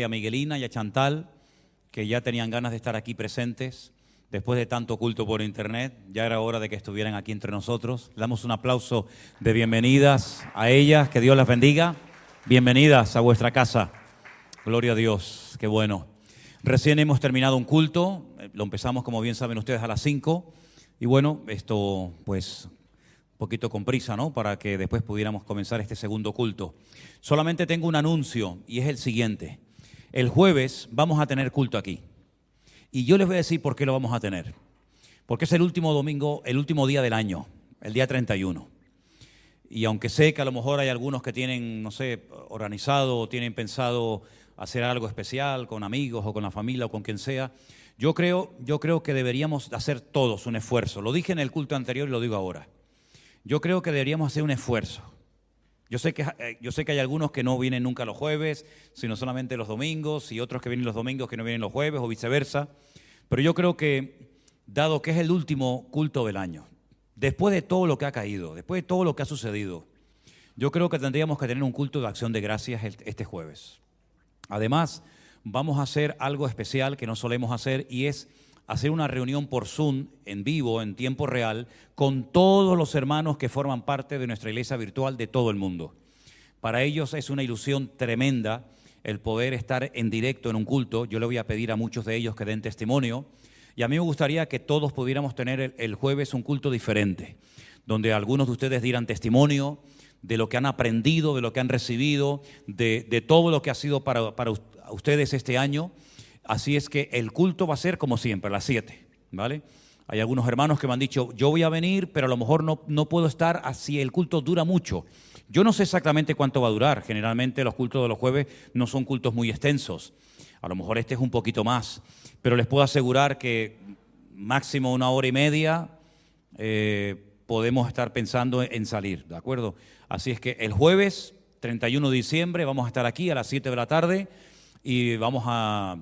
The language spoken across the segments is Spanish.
a Miguelina y a Chantal, que ya tenían ganas de estar aquí presentes. Después de tanto culto por internet, ya era hora de que estuvieran aquí entre nosotros. Le damos un aplauso de bienvenidas a ellas, que Dios las bendiga. Bienvenidas a vuestra casa. Gloria a Dios, qué bueno. Recién hemos terminado un culto, lo empezamos, como bien saben ustedes, a las 5. Y bueno, esto pues un poquito con prisa, ¿no? Para que después pudiéramos comenzar este segundo culto. Solamente tengo un anuncio y es el siguiente. El jueves vamos a tener culto aquí. Y yo les voy a decir por qué lo vamos a tener. Porque es el último domingo, el último día del año, el día 31. Y aunque sé que a lo mejor hay algunos que tienen, no sé, organizado o tienen pensado hacer algo especial con amigos o con la familia o con quien sea, yo creo que deberíamos hacer todos un esfuerzo. Lo dije en el culto anterior y lo digo ahora. Yo creo que deberíamos hacer un esfuerzo. Yo sé que hay algunos que no vienen nunca los jueves, sino solamente los domingos, y otros que vienen los domingos que no vienen los jueves, o viceversa. Pero yo creo que, dado que es el último culto del año, después de todo lo que ha caído, después de todo lo que ha sucedido, yo creo que tendríamos que tener un culto de acción de gracias este jueves. Además, vamos a hacer algo especial que no solemos hacer, y es hacer una reunión por Zoom, en vivo, en tiempo real, con todos los hermanos que forman parte de nuestra iglesia virtual de todo el mundo. Para ellos es una ilusión tremenda el poder estar en directo en un culto. Yo le voy a pedir a muchos de ellos que den testimonio, y a mí me gustaría que todos pudiéramos tener el jueves un culto diferente, donde algunos de ustedes dieran testimonio de lo que han aprendido, de lo que han recibido, de todo lo que ha sido para ustedes este año. Así es que el culto va a ser como siempre, a las 7, ¿vale? Hay algunos hermanos que me han dicho, yo voy a venir, pero a lo mejor no puedo estar así, el culto dura mucho. Yo no sé exactamente cuánto va a durar. Generalmente los cultos de los jueves no son cultos muy extensos. A lo mejor este es un poquito más, pero les puedo asegurar que máximo 1 hora y media podemos estar pensando en salir, ¿de acuerdo? Así es que el jueves 31 de diciembre vamos a estar aquí a las 7 de la tarde y vamos a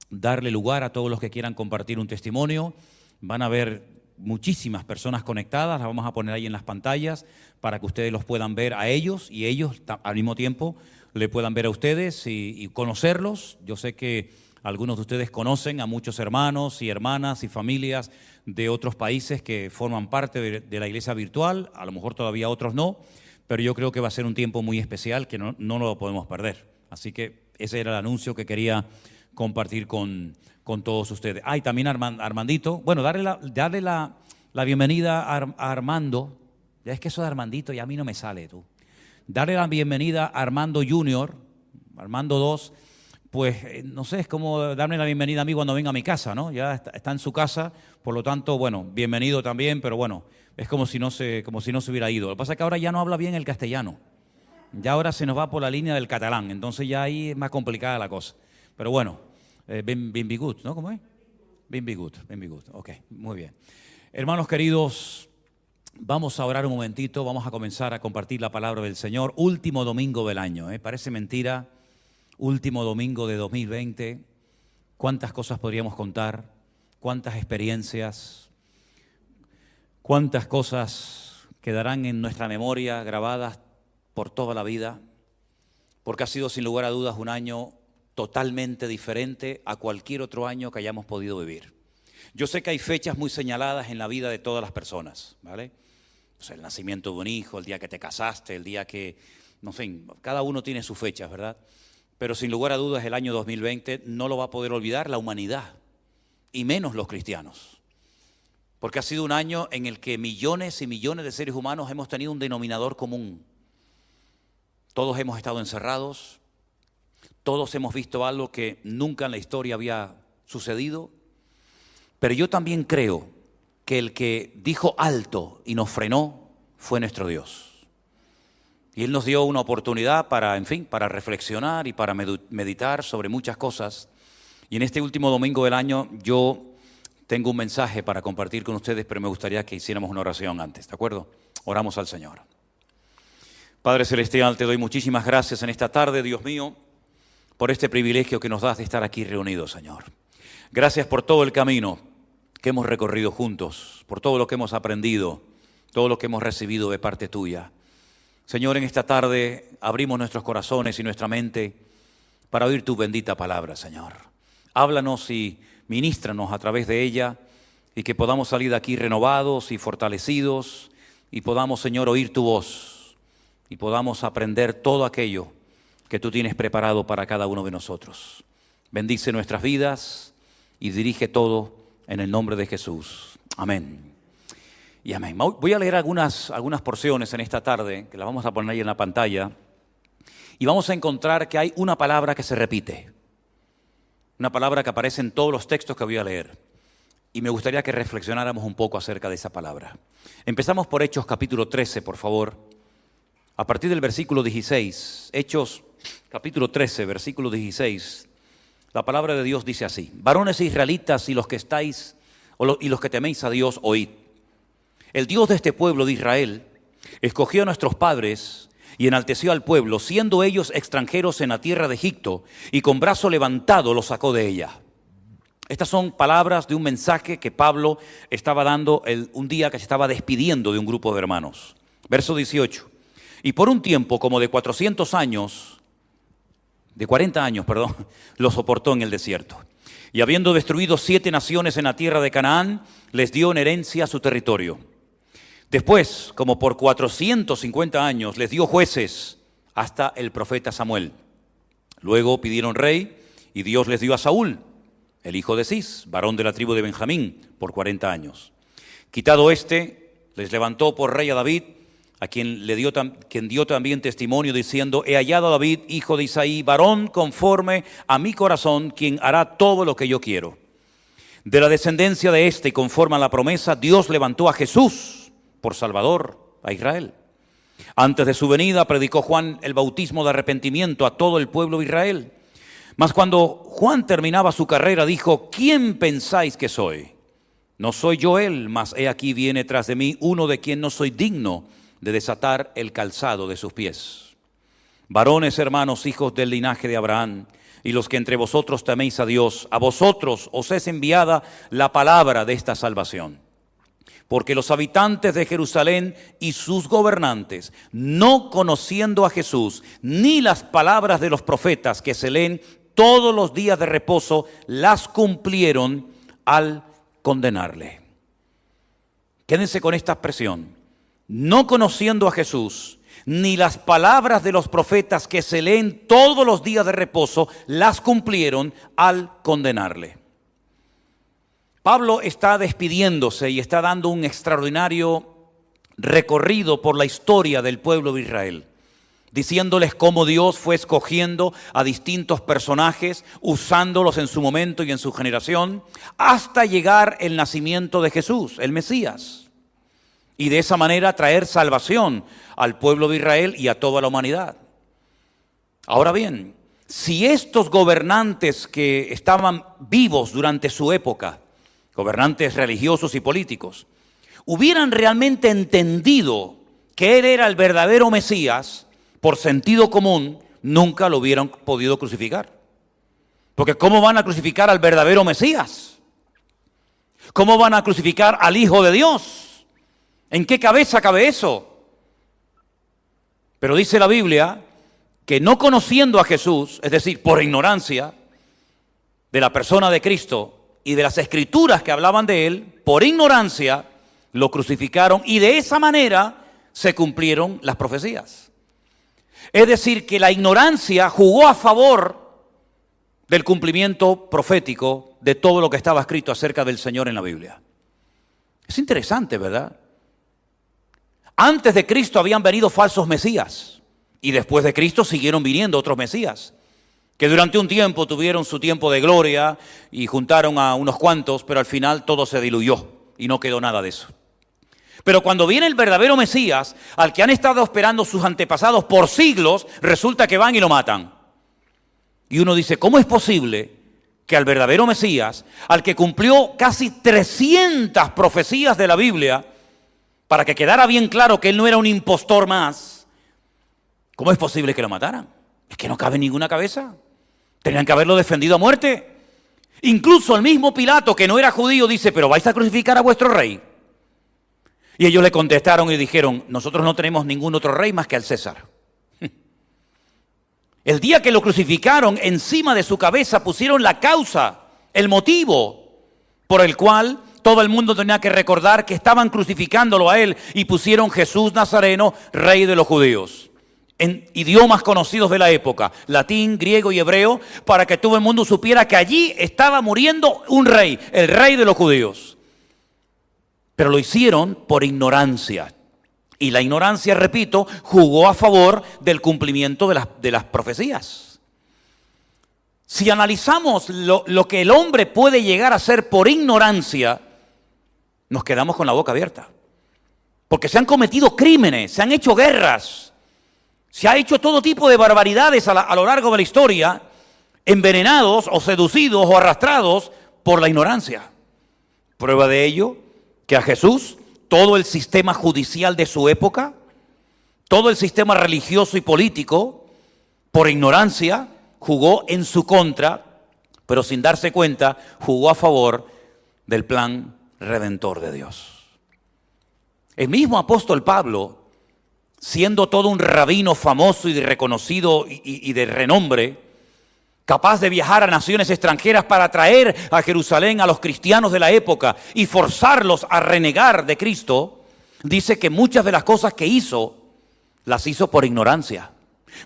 darle lugar a todos los que quieran compartir un testimonio. Van a haber muchísimas personas conectadas, las vamos a poner ahí en las pantallas para que ustedes los puedan ver a ellos y ellos al mismo tiempo le puedan ver a ustedes y conocerlos. Yo sé que algunos de ustedes conocen a muchos hermanos y hermanas y familias de otros países que forman parte de la iglesia virtual, a lo mejor todavía otros no, pero yo creo que va a ser un tiempo muy especial que no lo podemos perder. Así que ese era el anuncio que quería compartir con todos ustedes. Y también Armandito. Bueno, darle la bienvenida a Armando. Ya es que eso de Armandito ya a mí no me sale, tú. Darle la bienvenida a Armando Junior, Armando 2, pues no sé, es como darme la bienvenida a mí cuando venga a mi casa, ¿no? Ya está en su casa, por lo tanto, bueno, bienvenido también, pero bueno, es como si no se hubiera ido. Lo que pasa es que ahora ya no habla bien el castellano. Ya ahora se nos va por la línea del catalán, entonces ya ahí es más complicada la cosa. Pero bueno, benvingut, ¿no? ¿Cómo es? Benvingut, ok, muy bien. Hermanos queridos, vamos a orar un momentito, vamos a comenzar a compartir la palabra del Señor. Último domingo del año, parece mentira, último domingo de 2020. ¿Cuántas cosas podríamos contar? ¿Cuántas experiencias? ¿Cuántas cosas quedarán en nuestra memoria grabadas por toda la vida? Porque ha sido sin lugar a dudas un año totalmente diferente a cualquier otro año que hayamos podido vivir. Yo sé que hay fechas muy señaladas en la vida de todas las personas, ¿vale? O sea, el nacimiento de un hijo, el día que te casaste, el día que, no sé, cada uno tiene sus fechas, ¿verdad? Pero sin lugar a dudas el año 2020 no lo va a poder olvidar la humanidad, y menos los cristianos. Porque ha sido un año en el que millones y millones de seres humanos hemos tenido un denominador común. Todos hemos estado encerrados. Todos hemos visto algo que nunca en la historia había sucedido, pero yo también creo que el que dijo alto y nos frenó fue nuestro Dios. Y Él nos dio una oportunidad para reflexionar y para meditar sobre muchas cosas. Y en este último domingo del año yo tengo un mensaje para compartir con ustedes, pero me gustaría que hiciéramos una oración antes, ¿de acuerdo? Oramos al Señor. Padre Celestial, te doy muchísimas gracias en esta tarde, Dios mío, por este privilegio que nos das de estar aquí reunidos, Señor. Gracias por todo el camino que hemos recorrido juntos, por todo lo que hemos aprendido, todo lo que hemos recibido de parte tuya. Señor, en esta tarde abrimos nuestros corazones y nuestra mente para oír tu bendita palabra, Señor. Háblanos y ministranos a través de ella y que podamos salir de aquí renovados y fortalecidos y podamos, Señor, oír tu voz y podamos aprender todo aquello que tú tienes preparado para cada uno de nosotros. Bendice nuestras vidas y dirige todo en el nombre de Jesús. Amén. Y amén. Voy a leer algunas porciones en esta tarde, que las vamos a poner ahí en la pantalla, y vamos a encontrar que hay una palabra que se repite, una palabra que aparece en todos los textos que voy a leer, y me gustaría que reflexionáramos un poco acerca de esa palabra. Empezamos por Hechos capítulo 13, por favor, a partir del versículo 16, Hechos capítulo 13, versículo 16, la palabra de Dios dice así: varones israelitas y los que estáis, y los que teméis a Dios, oíd. El Dios de este pueblo de Israel escogió a nuestros padres y enalteció al pueblo, siendo ellos extranjeros en la tierra de Egipto, y con brazo levantado los sacó de ella. Estas son palabras de un mensaje que Pablo estaba dando un día que se estaba despidiendo de un grupo de hermanos. Verso 18. Y por un tiempo como de 40 años, lo soportó en el desierto. Y habiendo destruido 7 naciones en la tierra de Canaán, les dio en herencia su territorio. Después, como por 450 años, les dio jueces hasta el profeta Samuel. Luego pidieron rey y Dios les dio a Saúl, el hijo de Cis, varón de la tribu de Benjamín, por 40 años. Quitado les levantó por rey a David, a quien dio también testimonio diciendo: he hallado a David, hijo de Isaí, varón conforme a mi corazón, quien hará todo lo que yo quiero. De la descendencia de y conforme a la promesa, Dios levantó a Jesús por Salvador a Israel. Antes de su venida predicó Juan el bautismo de arrepentimiento a todo el pueblo de Israel. Mas cuando Juan terminaba su carrera dijo: ¿quién pensáis que soy? No soy yo él, mas he aquí viene tras de mí uno de quien no soy digno de desatar el calzado de sus pies. Varones, hermanos, hijos del linaje de Abraham, y los que entre vosotros teméis a Dios, a vosotros os es enviada la palabra de esta salvación. Porque los habitantes de Jerusalén y sus gobernantes, no conociendo a Jesús, ni las palabras de los profetas que se leen todos los días de reposo, las cumplieron al condenarle. Quédense con esta expresión: no conociendo a Jesús, ni las palabras de los profetas que se leen todos los días de reposo, las cumplieron al condenarle. Pablo está despidiéndose y está dando un extraordinario recorrido por la historia del pueblo de Israel, diciéndoles cómo Dios fue escogiendo a distintos personajes, usándolos en su momento y en su generación, hasta llegar el nacimiento de Jesús, el Mesías, y de esa manera traer salvación al pueblo de Israel y a toda la humanidad. Ahora bien, si estos gobernantes que estaban vivos durante su época, gobernantes religiosos y políticos, hubieran realmente entendido que Él era el verdadero Mesías, por sentido común, nunca lo hubieran podido crucificar. Porque ¿cómo van a crucificar al verdadero Mesías? ¿Cómo van a crucificar al Hijo de Dios? ¿En qué cabeza cabe eso? Pero dice la Biblia que no conociendo a Jesús, es decir, por ignorancia de la persona de Cristo y de las escrituras que hablaban de Él, por ignorancia lo crucificaron y de esa manera se cumplieron las profecías. Es decir, que la ignorancia jugó a favor del cumplimiento profético de todo lo que estaba escrito acerca del Señor en la Biblia. Es interesante, ¿verdad? Antes de Cristo habían venido falsos mesías y después de Cristo siguieron viniendo otros mesías, que durante un tiempo tuvieron su tiempo de gloria y juntaron a unos cuantos, pero al final todo se diluyó y no quedó nada de eso. Pero cuando viene el verdadero Mesías, al que han estado esperando sus antepasados por siglos, resulta que van y lo matan. Y uno dice, ¿cómo es posible que al verdadero Mesías, al que cumplió casi 300 profecías de la Biblia, para que quedara bien claro que él no era un impostor más, ¿cómo es posible que lo mataran? Es que no cabe en ninguna cabeza. Tenían que haberlo defendido a muerte. Incluso el mismo Pilato, que no era judío, dice, ¿pero vais a crucificar a vuestro rey? Y ellos le contestaron y dijeron, nosotros no tenemos ningún otro rey más que al César. El día que lo crucificaron, encima de su cabeza pusieron la causa, el motivo por el cual todo el mundo tenía que recordar que estaban crucificándolo a él y pusieron Jesús Nazareno, rey de los judíos. En idiomas conocidos de la época, latín, griego y hebreo, para que todo el mundo supiera que allí estaba muriendo un rey, el rey de los judíos. Pero lo hicieron por ignorancia. Y la ignorancia, repito, jugó a favor del cumplimiento de las profecías. Si analizamos lo que el hombre puede llegar a hacer por ignorancia, nos quedamos con la boca abierta. Porque se han cometido crímenes, se han hecho guerras, se ha hecho todo tipo de barbaridades a lo largo de la historia, envenenados o seducidos o arrastrados por la ignorancia. Prueba de ello, que a Jesús, todo el sistema judicial de su época, todo el sistema religioso y político, por ignorancia, jugó en su contra, pero sin darse cuenta, jugó a favor del plan redentor de Dios. El mismo apóstol Pablo, siendo todo un rabino famoso y reconocido y de renombre, capaz de viajar a naciones extranjeras para traer a Jerusalén a los cristianos de la época y forzarlos a renegar de Cristo, dice que muchas de las cosas que hizo, las hizo por ignorancia.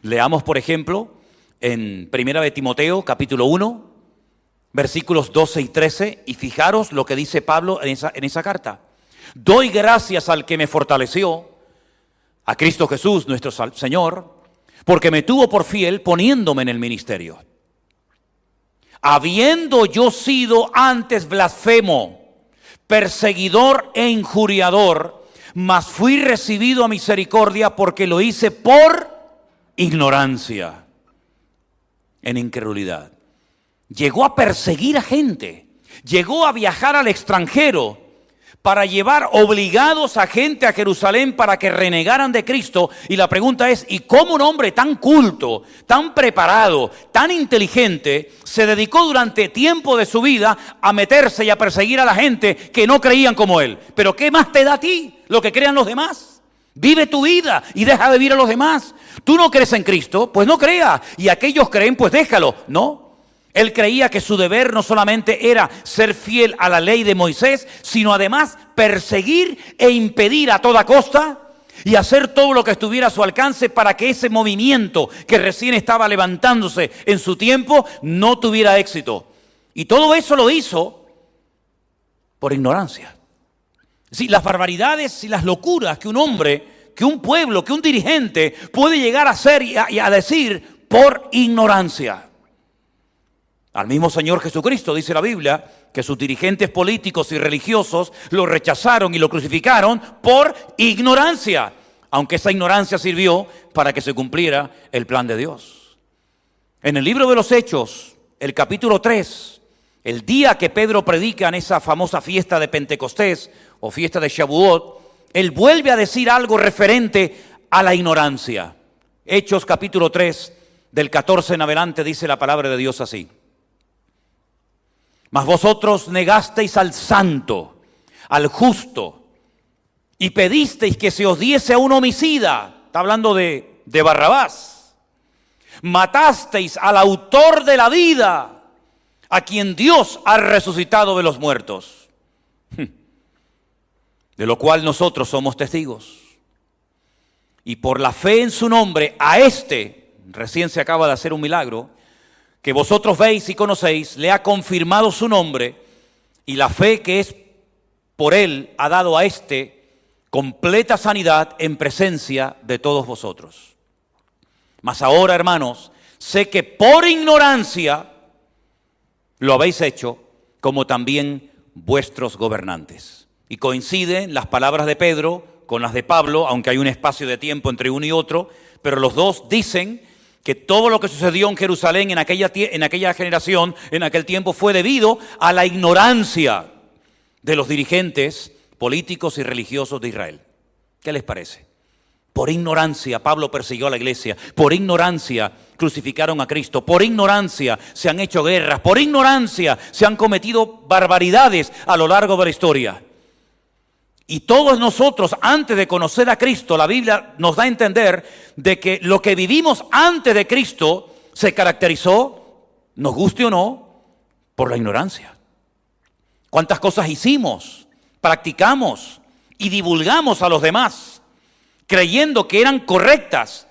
Leamos, por ejemplo, en 1 de Timoteo, capítulo 1, versículos 12 y 13, y fijaros lo que dice Pablo en esa carta. Doy gracias al que me fortaleció, a Cristo Jesús, nuestro Señor, porque me tuvo por fiel poniéndome en el ministerio. Habiendo yo sido antes blasfemo, perseguidor e injuriador, mas fui recibido a misericordia porque lo hice por ignorancia, en incredulidad. Llegó a perseguir a gente, llegó a viajar al extranjero para llevar obligados a gente a Jerusalén para que renegaran de Cristo. Y la pregunta es, ¿y cómo un hombre tan culto, tan preparado, tan inteligente, se dedicó durante tiempo de su vida a meterse y a perseguir a la gente que no creían como él? ¿Pero qué más te da a ti lo que crean los demás? Vive tu vida y deja de vivir a los demás. ¿Tú no crees en Cristo? Pues no creas. ¿Y aquellos creen? Pues déjalo. No. Él creía que su deber no solamente era ser fiel a la ley de Moisés, sino además perseguir e impedir a toda costa y hacer todo lo que estuviera a su alcance para que ese movimiento que recién estaba levantándose en su tiempo no tuviera éxito. Y todo eso lo hizo por ignorancia. Sí, las barbaridades y las locuras que un hombre, que un pueblo, que un dirigente puede llegar a hacer y a decir por ignorancia. Al mismo Señor Jesucristo, dice la Biblia, que sus dirigentes políticos y religiosos lo rechazaron y lo crucificaron por ignorancia, aunque esa ignorancia sirvió para que se cumpliera el plan de Dios. En el libro de los Hechos, el capítulo 3, el día que Pedro predica en esa famosa fiesta de Pentecostés o fiesta de Shavuot, él vuelve a decir algo referente a la ignorancia. Hechos capítulo 3, del 14 en adelante, dice la palabra de Dios así. Mas vosotros negasteis al santo, al justo, y pedisteis que se os diese a un homicida. Está hablando de Barrabás. Matasteis al autor de la vida, a quien Dios ha resucitado de los muertos. De lo cual nosotros somos testigos. Y por la fe en su nombre, a este, recién se acaba de hacer un milagro, que vosotros veis y conocéis, le ha confirmado su nombre, y la fe que es por él ha dado a este completa sanidad en presencia de todos vosotros. Mas ahora, hermanos, sé que por ignorancia lo habéis hecho, como también vuestros gobernantes. Y coinciden las palabras de Pedro con las de Pablo, aunque hay un espacio de tiempo entre uno y otro, pero los dos dicen que todo lo que sucedió en Jerusalén en aquella generación, en aquel tiempo, fue debido a la ignorancia de los dirigentes políticos y religiosos de Israel. ¿Qué les parece? Por ignorancia Pablo persiguió a la iglesia, por ignorancia crucificaron a Cristo, por ignorancia se han hecho guerras, por ignorancia se han cometido barbaridades a lo largo de la historia. Y todos nosotros, antes de conocer a Cristo, la Biblia nos da a entender de que lo que vivimos antes de Cristo se caracterizó, nos guste o no, por la ignorancia. ¿Cuántas cosas hicimos, practicamos y divulgamos a los demás, creyendo que eran correctas?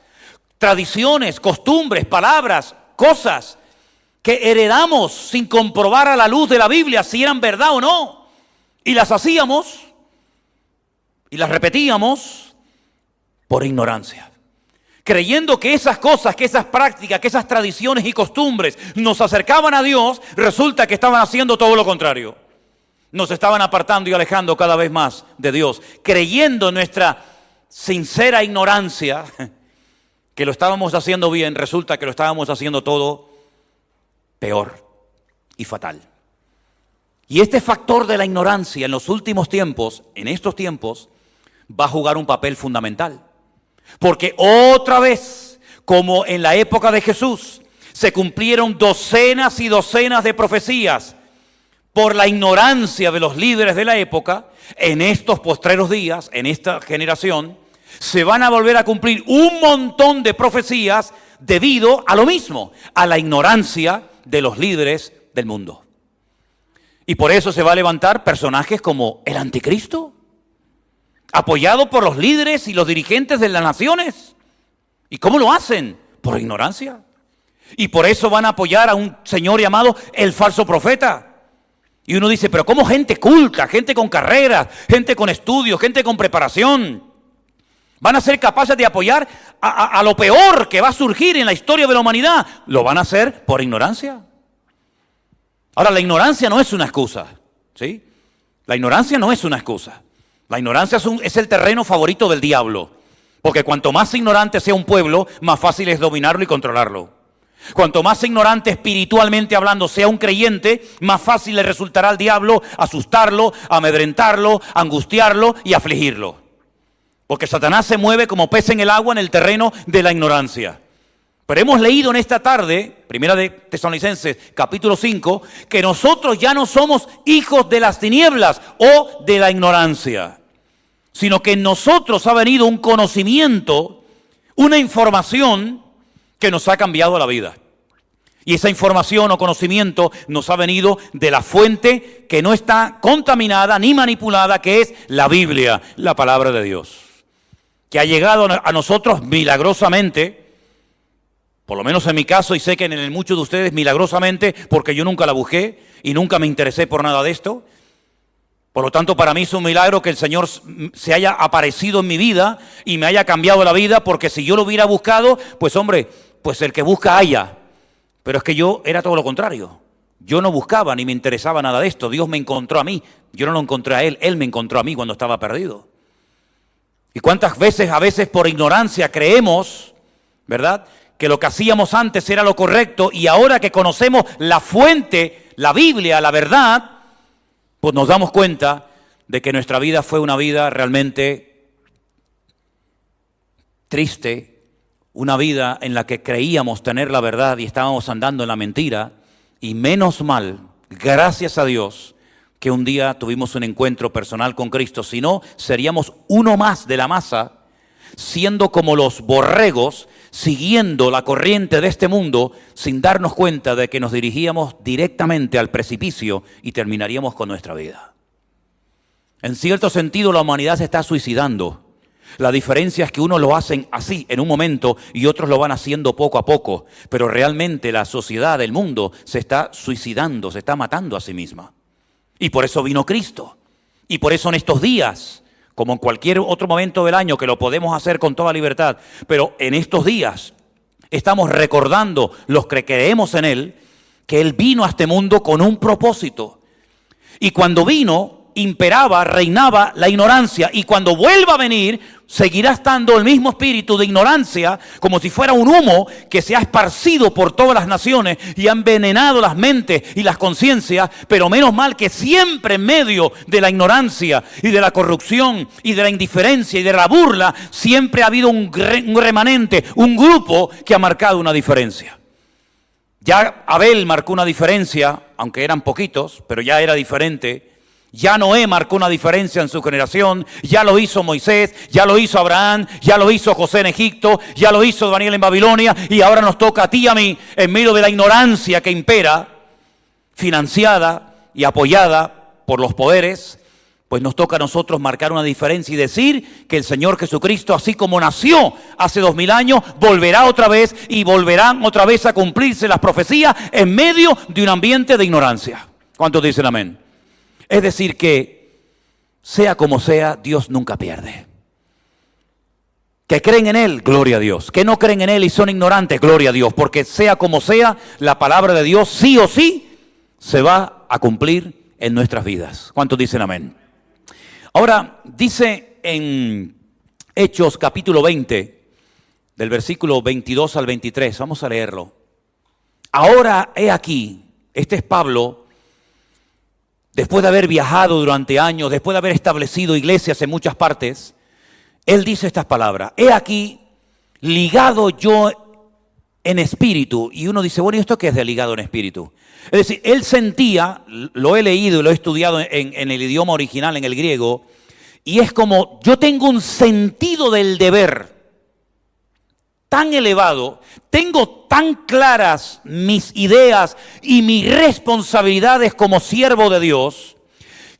Tradiciones, costumbres, palabras, cosas que heredamos sin comprobar a la luz de la Biblia si eran verdad o no. Y las hacíamos y las repetíamos por ignorancia, creyendo que esas cosas, que esas prácticas, que esas tradiciones y costumbres nos acercaban a Dios. Resulta que estaban haciendo todo lo contrario. Nos estaban apartando y alejando cada vez más de Dios, creyendo en nuestra sincera ignorancia que lo estábamos haciendo bien. Resulta que lo estábamos haciendo todo peor y fatal. Y este factor de la ignorancia en los últimos tiempos, en estos tiempos, va a jugar un papel fundamental. Porque otra vez, como en la época de Jesús, se cumplieron docenas y docenas de profecías por la ignorancia de los líderes de la época. En estos postreros días, en esta generación, se van a volver a cumplir un montón de profecías debido a lo mismo, a la ignorancia de los líderes del mundo. Y por eso se va a levantar personajes como el anticristo, apoyado por los líderes y los dirigentes de las naciones. ¿Y cómo lo hacen? Por ignorancia. Y por eso van a apoyar a un señor llamado el falso profeta. Y uno dice, pero ¿cómo gente culta, gente con carreras, gente con estudios, gente con preparación van a ser capaces de apoyar a lo peor que va a surgir en la historia de la humanidad? Lo van a hacer por ignorancia. Ahora, la ignorancia no es una excusa, ¿sí? La ignorancia no es una excusa. La ignorancia es el terreno favorito del diablo. Porque cuanto más ignorante sea un pueblo, más fácil es dominarlo y controlarlo. Cuanto más ignorante espiritualmente hablando sea un creyente, más fácil le resultará al diablo asustarlo, amedrentarlo, angustiarlo y afligirlo. Porque Satanás se mueve como pez en el agua en el terreno de la ignorancia. Pero hemos leído en esta tarde, primera de Tesalonicenses, capítulo 5, que nosotros ya no somos hijos de las tinieblas o de la ignorancia, sino que en nosotros ha venido un conocimiento, una información que nos ha cambiado la vida. Y esa información o conocimiento nos ha venido de la fuente que no está contaminada ni manipulada, que es la Biblia, la palabra de Dios, que ha llegado a nosotros milagrosamente. Por lo menos en mi caso, y sé que en muchos de ustedes milagrosamente, porque yo nunca la busqué y nunca me interesé por nada de esto. Por lo tanto, para mí es un milagro que el Señor se haya aparecido en mi vida y me haya cambiado la vida, porque si yo lo hubiera buscado, pues hombre, pues el que busca halla. Pero es que yo era todo lo contrario. Yo no buscaba ni me interesaba nada de esto. Dios me encontró a mí. Yo no lo encontré a Él. Él me encontró a mí cuando estaba perdido. ¿Y cuántas veces, a veces por ignorancia creemos, ¿verdad?, que lo que hacíamos antes era lo correcto, y ahora que conocemos la fuente, la Biblia, la verdad, pues nos damos cuenta de que nuestra vida fue una vida realmente triste, una vida en la que creíamos tener la verdad y estábamos andando en la mentira. Y menos mal, gracias a Dios, que un día tuvimos un encuentro personal con Cristo. Si no, seríamos uno más de la masa, siendo como los borregos, siguiendo la corriente de este mundo, sin darnos cuenta de que nos dirigíamos directamente al precipicio y terminaríamos con nuestra vida. En cierto sentido, la humanidad se está suicidando. La diferencia es que unos lo hacen así, en un momento, y otros lo van haciendo poco a poco. Pero realmente la sociedad, el mundo, se está suicidando, se está matando a sí misma. Y por eso vino Cristo. Y por eso en estos días, como en cualquier otro momento del año, que lo podemos hacer con toda libertad, pero en estos días estamos recordando, los que creemos en Él, que Él vino a este mundo con un propósito. Y cuando vino, imperaba, reinaba la ignorancia. Y cuando vuelva a venir, seguirá estando el mismo espíritu de ignorancia, como si fuera un humo que se ha esparcido por todas las naciones y ha envenenado las mentes y las conciencias. Pero menos mal que siempre en medio de la ignorancia y de la corrupción y de la indiferencia y de la burla, siempre ha habido un remanente, un grupo que ha marcado una diferencia. Ya Abel marcó una diferencia, aunque eran poquitos, pero ya era diferente. Ya Noé marcó una diferencia en su generación, ya lo hizo Moisés, ya lo hizo Abraham, ya lo hizo José en Egipto, ya lo hizo Daniel en Babilonia, y ahora nos toca a ti y a mí, en medio de la ignorancia que impera, financiada y apoyada por los poderes, pues nos toca a nosotros marcar una diferencia y decir que el Señor Jesucristo, así como nació hace 2000 años, volverá otra vez y volverán otra vez a cumplirse las profecías en medio de un ambiente de ignorancia. ¿Cuántos dicen amén? Es decir que, sea como sea, Dios nunca pierde. Que creen en Él, gloria a Dios. Que no creen en Él y son ignorantes, gloria a Dios. Porque sea como sea, la palabra de Dios sí o sí se va a cumplir en nuestras vidas. ¿Cuántos dicen amén? Ahora, dice en Hechos capítulo 20, del versículo 22 al 23, vamos a leerlo. Ahora he aquí, este es Pablo, después de haber viajado durante años, después de haber establecido iglesias en muchas partes, él dice estas palabras: he aquí, ligado yo en espíritu. Y uno dice, bueno, ¿y esto qué es de ligado en espíritu? Es decir, él sentía, lo he leído y lo he estudiado en el idioma original, en el griego, y es como, yo tengo un sentido del deber tan elevado, tengo tan claras mis ideas y mis responsabilidades como siervo de Dios,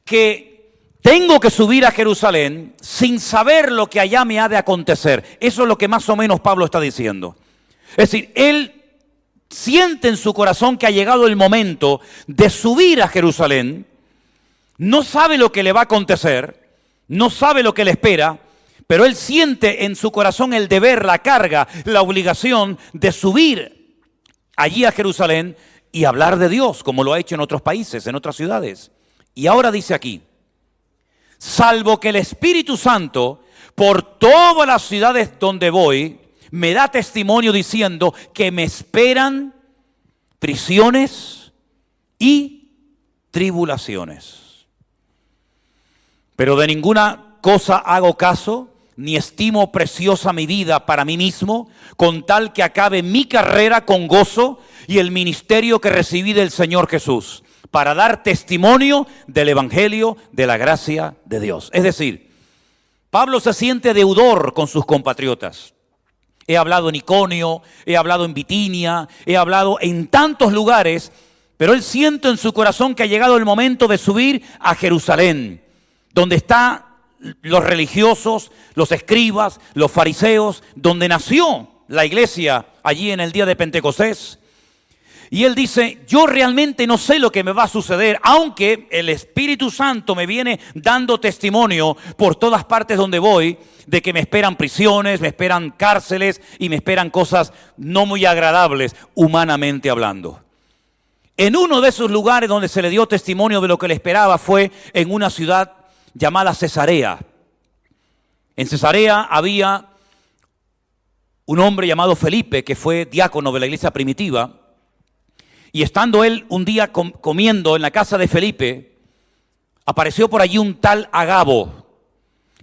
que tengo que subir a Jerusalén sin saber lo que allá me ha de acontecer. Eso es lo que más o menos Pablo está diciendo. Es decir, él siente en su corazón que ha llegado el momento de subir a Jerusalén, no sabe lo que le va a acontecer, no sabe lo que le espera, pero él siente en su corazón el deber, la carga, la obligación de subir allí a Jerusalén y hablar de Dios, como lo ha hecho en otros países, en otras ciudades. Y ahora dice aquí, salvo que el Espíritu Santo, por todas las ciudades donde voy, me da testimonio diciendo que me esperan prisiones y tribulaciones. Pero de ninguna cosa hago caso, ni estimo preciosa mi vida para mí mismo, con tal que acabe mi carrera con gozo y el ministerio que recibí del Señor Jesús, para dar testimonio del Evangelio de la gracia de Dios. Es decir, Pablo se siente deudor con sus compatriotas. He hablado en Iconio, he hablado en Bitinia, he hablado en tantos lugares, pero él siente en su corazón que ha llegado el momento de subir a Jerusalén, donde están los religiosos, los escribas, los fariseos, donde nació la iglesia allí en el día de Pentecostés. Y él dice, yo realmente no sé lo que me va a suceder, aunque el Espíritu Santo me viene dando testimonio por todas partes donde voy, de que me esperan prisiones, me esperan cárceles y me esperan cosas no muy agradables, humanamente hablando. En uno de esos lugares donde se le dio testimonio de lo que le esperaba fue en una ciudad llamada Cesarea. En Cesarea había un hombre llamado Felipe, que fue diácono de la iglesia primitiva, y estando él un día comiendo en la casa de Felipe, apareció por allí un tal Agabo,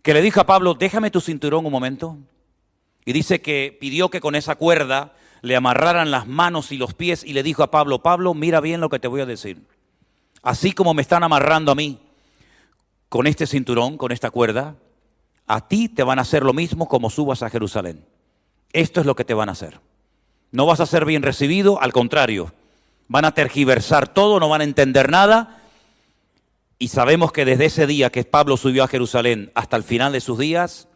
que le dijo a Pablo, déjame tu cinturón un momento. Y dice que pidió que con esa cuerda le amarraran las manos y los pies, y le dijo a Pablo, Pablo, mira bien lo que te voy a decir. Así como me están amarrando a mí con este cinturón, con esta cuerda, a ti te van a hacer lo mismo como subas a Jerusalén. Esto es lo que te van a hacer. No vas a ser bien recibido, al contrario. Van a tergiversar todo, no van a entender nada. Y sabemos que desde ese día que Pablo subió a Jerusalén hasta el final de sus días,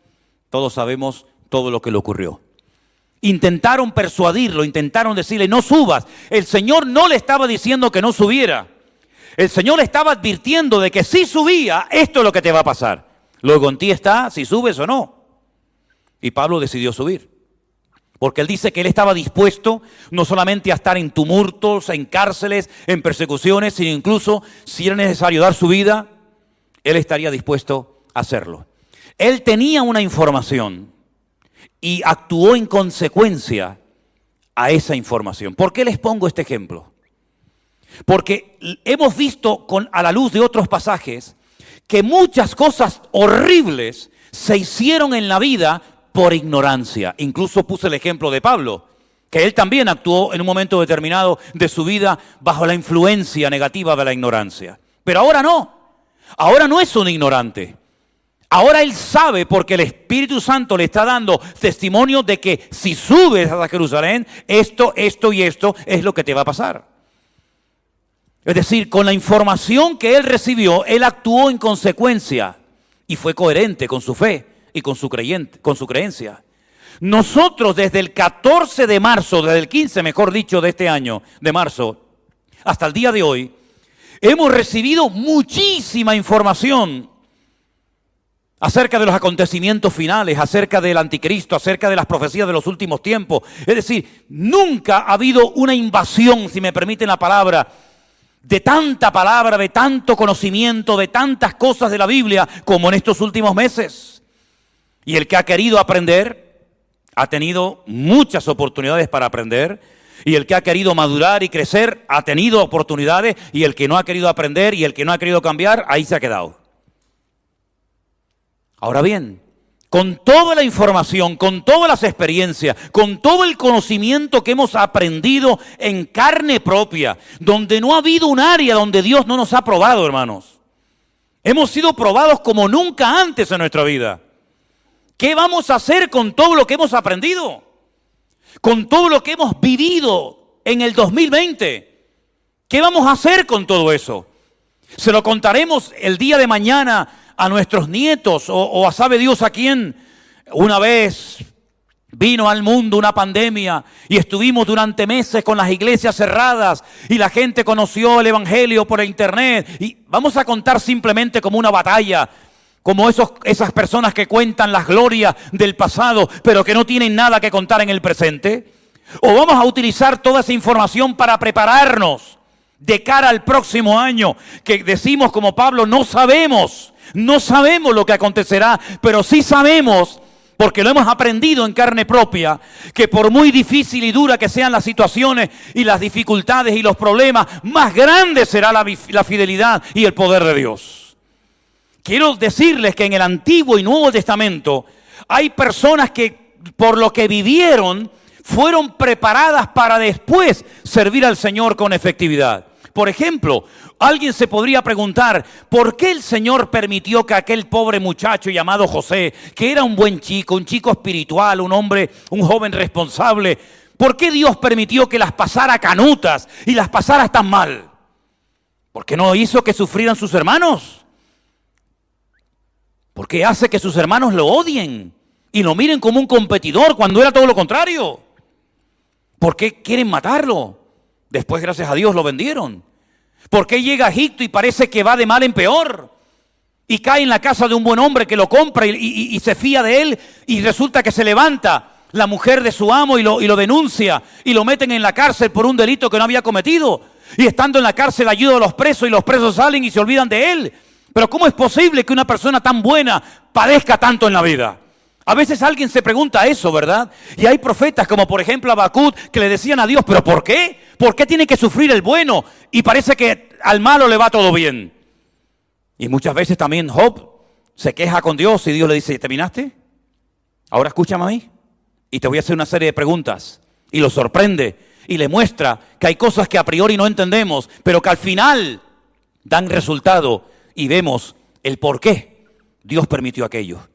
todos sabemos todo lo que le ocurrió. Intentaron persuadirlo, intentaron decirle, no subas. El Señor no le estaba diciendo que no subiera. El Señor le estaba advirtiendo de que si subía, esto es lo que te va a pasar. Luego en ti está si subes o no. Y Pablo decidió subir. Porque él dice que él estaba dispuesto no solamente a estar en tumultos, en cárceles, en persecuciones, sino incluso si era necesario dar su vida, él estaría dispuesto a hacerlo. Él tenía una información y actuó en consecuencia a esa información. ¿Por qué les pongo este ejemplo? Porque hemos visto a la luz de otros pasajes que muchas cosas horribles se hicieron en la vida por ignorancia. Incluso puse el ejemplo de Pablo, que él también actuó en un momento determinado de su vida bajo la influencia negativa de la ignorancia. Pero ahora no. Ahora no es un ignorante. Ahora él sabe porque el Espíritu Santo le está dando testimonio de que si subes a Jerusalén, esto y esto es lo que te va a pasar. Es decir, con la información que él recibió, él actuó en consecuencia y fue coherente con su fe y con su creencia. Nosotros desde el 14 de marzo, desde el 15, mejor dicho, de este año, de marzo, hasta el día de hoy, hemos recibido muchísima información acerca de los acontecimientos finales, acerca del anticristo, acerca de las profecías de los últimos tiempos. Es decir, nunca ha habido una invasión, si me permiten la palabra, de tanta palabra, de tanto conocimiento, de tantas cosas de la Biblia como en estos últimos meses. Y el que ha querido aprender ha tenido muchas oportunidades para aprender. Y el que ha querido madurar y crecer ha tenido oportunidades. Y el que no ha querido aprender y el que no ha querido cambiar, ahí se ha quedado. Ahora bien, con toda la información, con todas las experiencias, con todo el conocimiento que hemos aprendido en carne propia, donde no ha habido un área donde Dios no nos ha probado, hermanos. Hemos sido probados como nunca antes en nuestra vida. ¿Qué vamos a hacer con todo lo que hemos aprendido? Con todo lo que hemos vivido en el 2020. ¿Qué vamos a hacer con todo eso? ¿Se lo contaremos el día de mañana a nuestros nietos o a sabe Dios a quién? Una vez vino al mundo una pandemia y estuvimos durante meses con las iglesias cerradas y la gente conoció el evangelio por internet. Y vamos a contar simplemente como una batalla, como esas personas que cuentan las glorias del pasado, pero que no tienen nada que contar en el presente. ¿O vamos a utilizar toda esa información para prepararnos de cara al próximo año? Que decimos como Pablo, no sabemos lo que acontecerá, pero sí sabemos, porque lo hemos aprendido en carne propia, que por muy difícil y dura que sean las situaciones y las dificultades y los problemas, más grande será la fidelidad y el poder de Dios. Quiero decirles que en el Antiguo y Nuevo Testamento hay personas que por lo que vivieron fueron preparadas para después servir al Señor con efectividad. Por ejemplo, alguien se podría preguntar, ¿por qué el Señor permitió que aquel pobre muchacho llamado José, que era un buen chico, un chico espiritual, un hombre, un joven responsable, ¿por qué Dios permitió que las pasara canutas y las pasara tan mal? ¿Por qué no hizo que sufrieran sus hermanos? ¿Por qué hace que sus hermanos lo odien y lo miren como un competidor cuando era todo lo contrario? ¿Por qué quieren matarlo? Después, gracias a Dios, lo vendieron. ¿Por qué llega a Egipto y parece que va de mal en peor? Y cae en la casa de un buen hombre que lo compra y se fía de él, y resulta que se levanta la mujer de su amo y lo denuncia y lo meten en la cárcel por un delito que no había cometido. Y estando en la cárcel ayuda a los presos y los presos salen y se olvidan de él. Pero ¿cómo es posible que una persona tan buena padezca tanto en la vida? A veces alguien se pregunta eso, ¿verdad? Y hay profetas como por ejemplo Habacuc que le decían a Dios, ¿pero por qué? ¿Por qué tiene que sufrir el bueno? Y parece que al malo le va todo bien. Y muchas veces también Job se queja con Dios y Dios le dice, ¿terminaste? Ahora escúchame a mí y te voy a hacer una serie de preguntas. Y lo sorprende y le muestra que hay cosas que a priori no entendemos, pero que al final dan resultado y vemos el por qué Dios permitió aquello.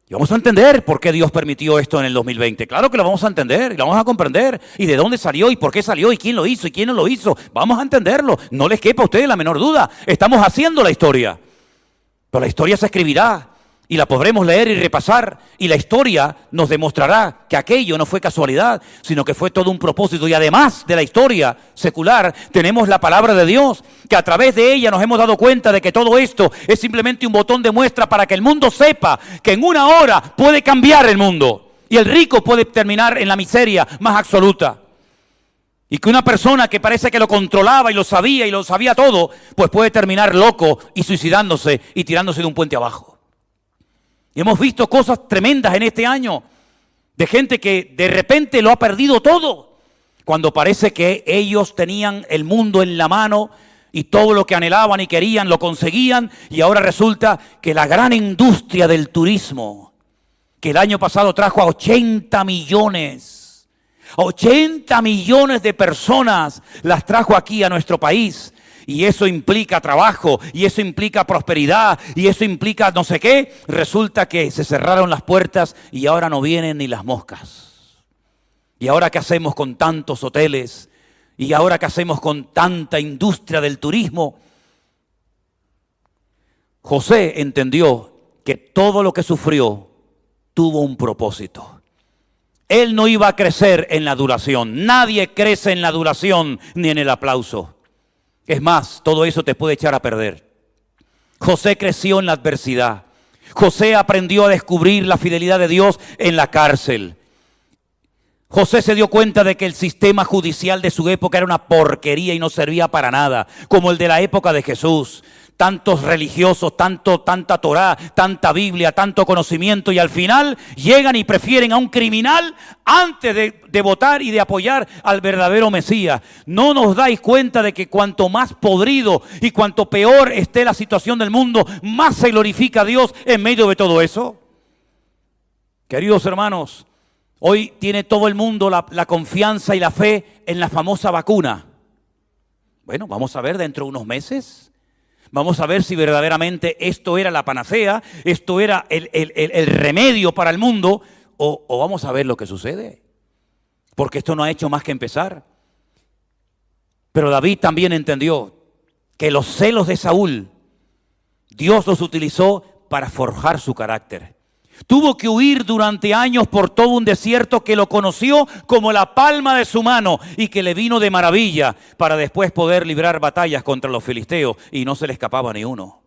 Y vamos a entender por qué Dios permitió esto en el 2020. Claro que lo vamos a entender y lo vamos a comprender. Y de dónde salió y por qué salió y quién lo hizo y quién no lo hizo. Vamos a entenderlo. No les quepa a ustedes la menor duda. Estamos haciendo la historia. Pero la historia se escribirá y la podremos leer y repasar. Y la historia nos demostrará que aquello no fue casualidad, sino que fue todo un propósito. Y además de la historia secular, tenemos la palabra de Dios, que a través de ella nos hemos dado cuenta de que todo esto es simplemente un botón de muestra para que el mundo sepa que en una hora puede cambiar el mundo. Y el rico puede terminar en la miseria más absoluta. Y que una persona que parece que lo controlaba y lo sabía todo, pues puede terminar loco y suicidándose y tirándose de un puente abajo. Y hemos visto cosas tremendas en este año de gente que de repente lo ha perdido todo, cuando parece que ellos tenían el mundo en la mano y todo lo que anhelaban y querían lo conseguían, y ahora resulta que la gran industria del turismo, que el año pasado trajo a 80 millones de personas, las trajo aquí a nuestro país, y eso implica trabajo, y eso implica prosperidad, y eso implica no sé qué, resulta que se cerraron las puertas y ahora no vienen ni las moscas. ¿Y ahora qué hacemos con tantos hoteles? ¿Y ahora qué hacemos con tanta industria del turismo? José entendió que todo lo que sufrió tuvo un propósito. Él no iba a crecer en la adulación. Nadie crece en la adulación ni en el aplauso. Es más, todo eso te puede echar a perder. José creció en la adversidad. José aprendió a descubrir la fidelidad de Dios en la cárcel. José se dio cuenta de que el sistema judicial de su época era una porquería y no servía para nada, como el de la época de Jesús. Tantos religiosos, tanta Torá, tanta Biblia, tanto conocimiento, y al final llegan y prefieren a un criminal antes de votar y de apoyar al verdadero Mesías. ¿No nos dais cuenta de que cuanto más podrido y cuanto peor esté la situación del mundo, más se glorifica a Dios en medio de todo eso? Queridos hermanos, hoy tiene todo el mundo la confianza y la fe en la famosa vacuna. Bueno, vamos a ver dentro de unos meses. Vamos a ver si verdaderamente esto era la panacea, esto era el remedio para el mundo, o vamos a ver lo que sucede. Porque esto no ha hecho más que empezar. Pero David también entendió que los celos de Saúl, Dios los utilizó para forjar su carácter. Tuvo que huir durante años por todo un desierto que lo conoció como la palma de su mano y que le vino de maravilla para después poder librar batallas contra los filisteos y no se le escapaba ni uno.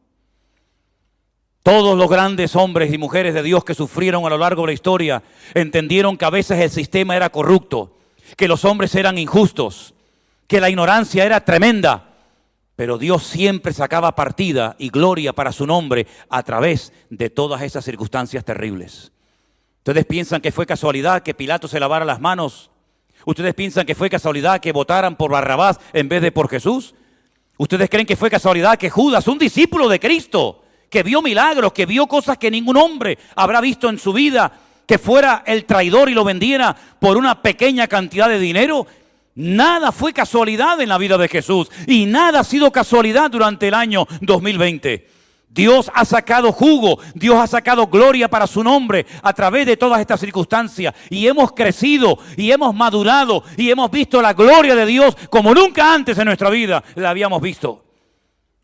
Todos los grandes hombres y mujeres de Dios que sufrieron a lo largo de la historia entendieron que a veces el sistema era corrupto, que los hombres eran injustos, que la ignorancia era tremenda. Pero Dios siempre sacaba partida y gloria para su nombre a través de todas esas circunstancias terribles. ¿Ustedes piensan que fue casualidad que Pilato se lavara las manos? ¿Ustedes piensan que fue casualidad que votaran por Barrabás en vez de por Jesús? ¿Ustedes creen que fue casualidad que Judas, un discípulo de Cristo, que vio milagros, que vio cosas que ningún hombre habrá visto en su vida, que fuera el traidor y lo vendiera por una pequeña cantidad de dinero? Nada fue casualidad en la vida de Jesús y nada ha sido casualidad durante el año 2020. Dios ha sacado jugo, Dios ha sacado gloria para su nombre a través de todas estas circunstancias y hemos crecido y hemos madurado y hemos visto la gloria de Dios como nunca antes en nuestra vida la habíamos visto.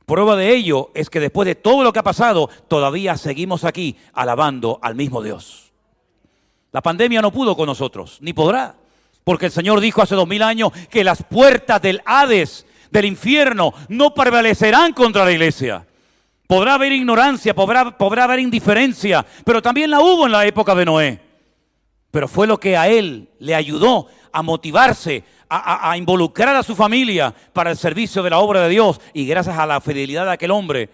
Prueba de ello es que después de todo lo que ha pasado, todavía seguimos aquí alabando al mismo Dios. La pandemia no pudo con nosotros, ni podrá. Porque el Señor dijo hace 2000 años que las puertas del Hades, del infierno, no prevalecerán contra la iglesia. Podrá haber ignorancia, podrá haber indiferencia, pero también la hubo en la época de Noé. Pero fue lo que a él le ayudó a motivarse, a involucrar a su familia para el servicio de la obra de Dios. Y gracias a la fidelidad de aquel hombre,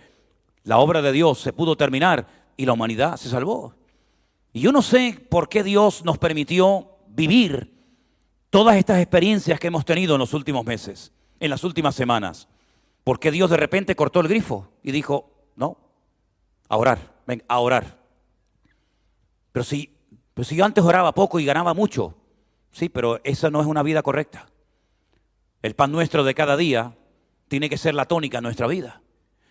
la obra de Dios se pudo terminar y la humanidad se salvó. Y yo no sé por qué Dios nos permitió vivir todas estas experiencias que hemos tenido en los últimos meses, en las últimas semanas. ¿Por qué Dios de repente cortó el grifo y dijo, no, a orar, ven, a orar? Pero si yo antes oraba poco y ganaba mucho, sí, pero esa no es una vida correcta. El pan nuestro de cada día tiene que ser la tónica en nuestra vida.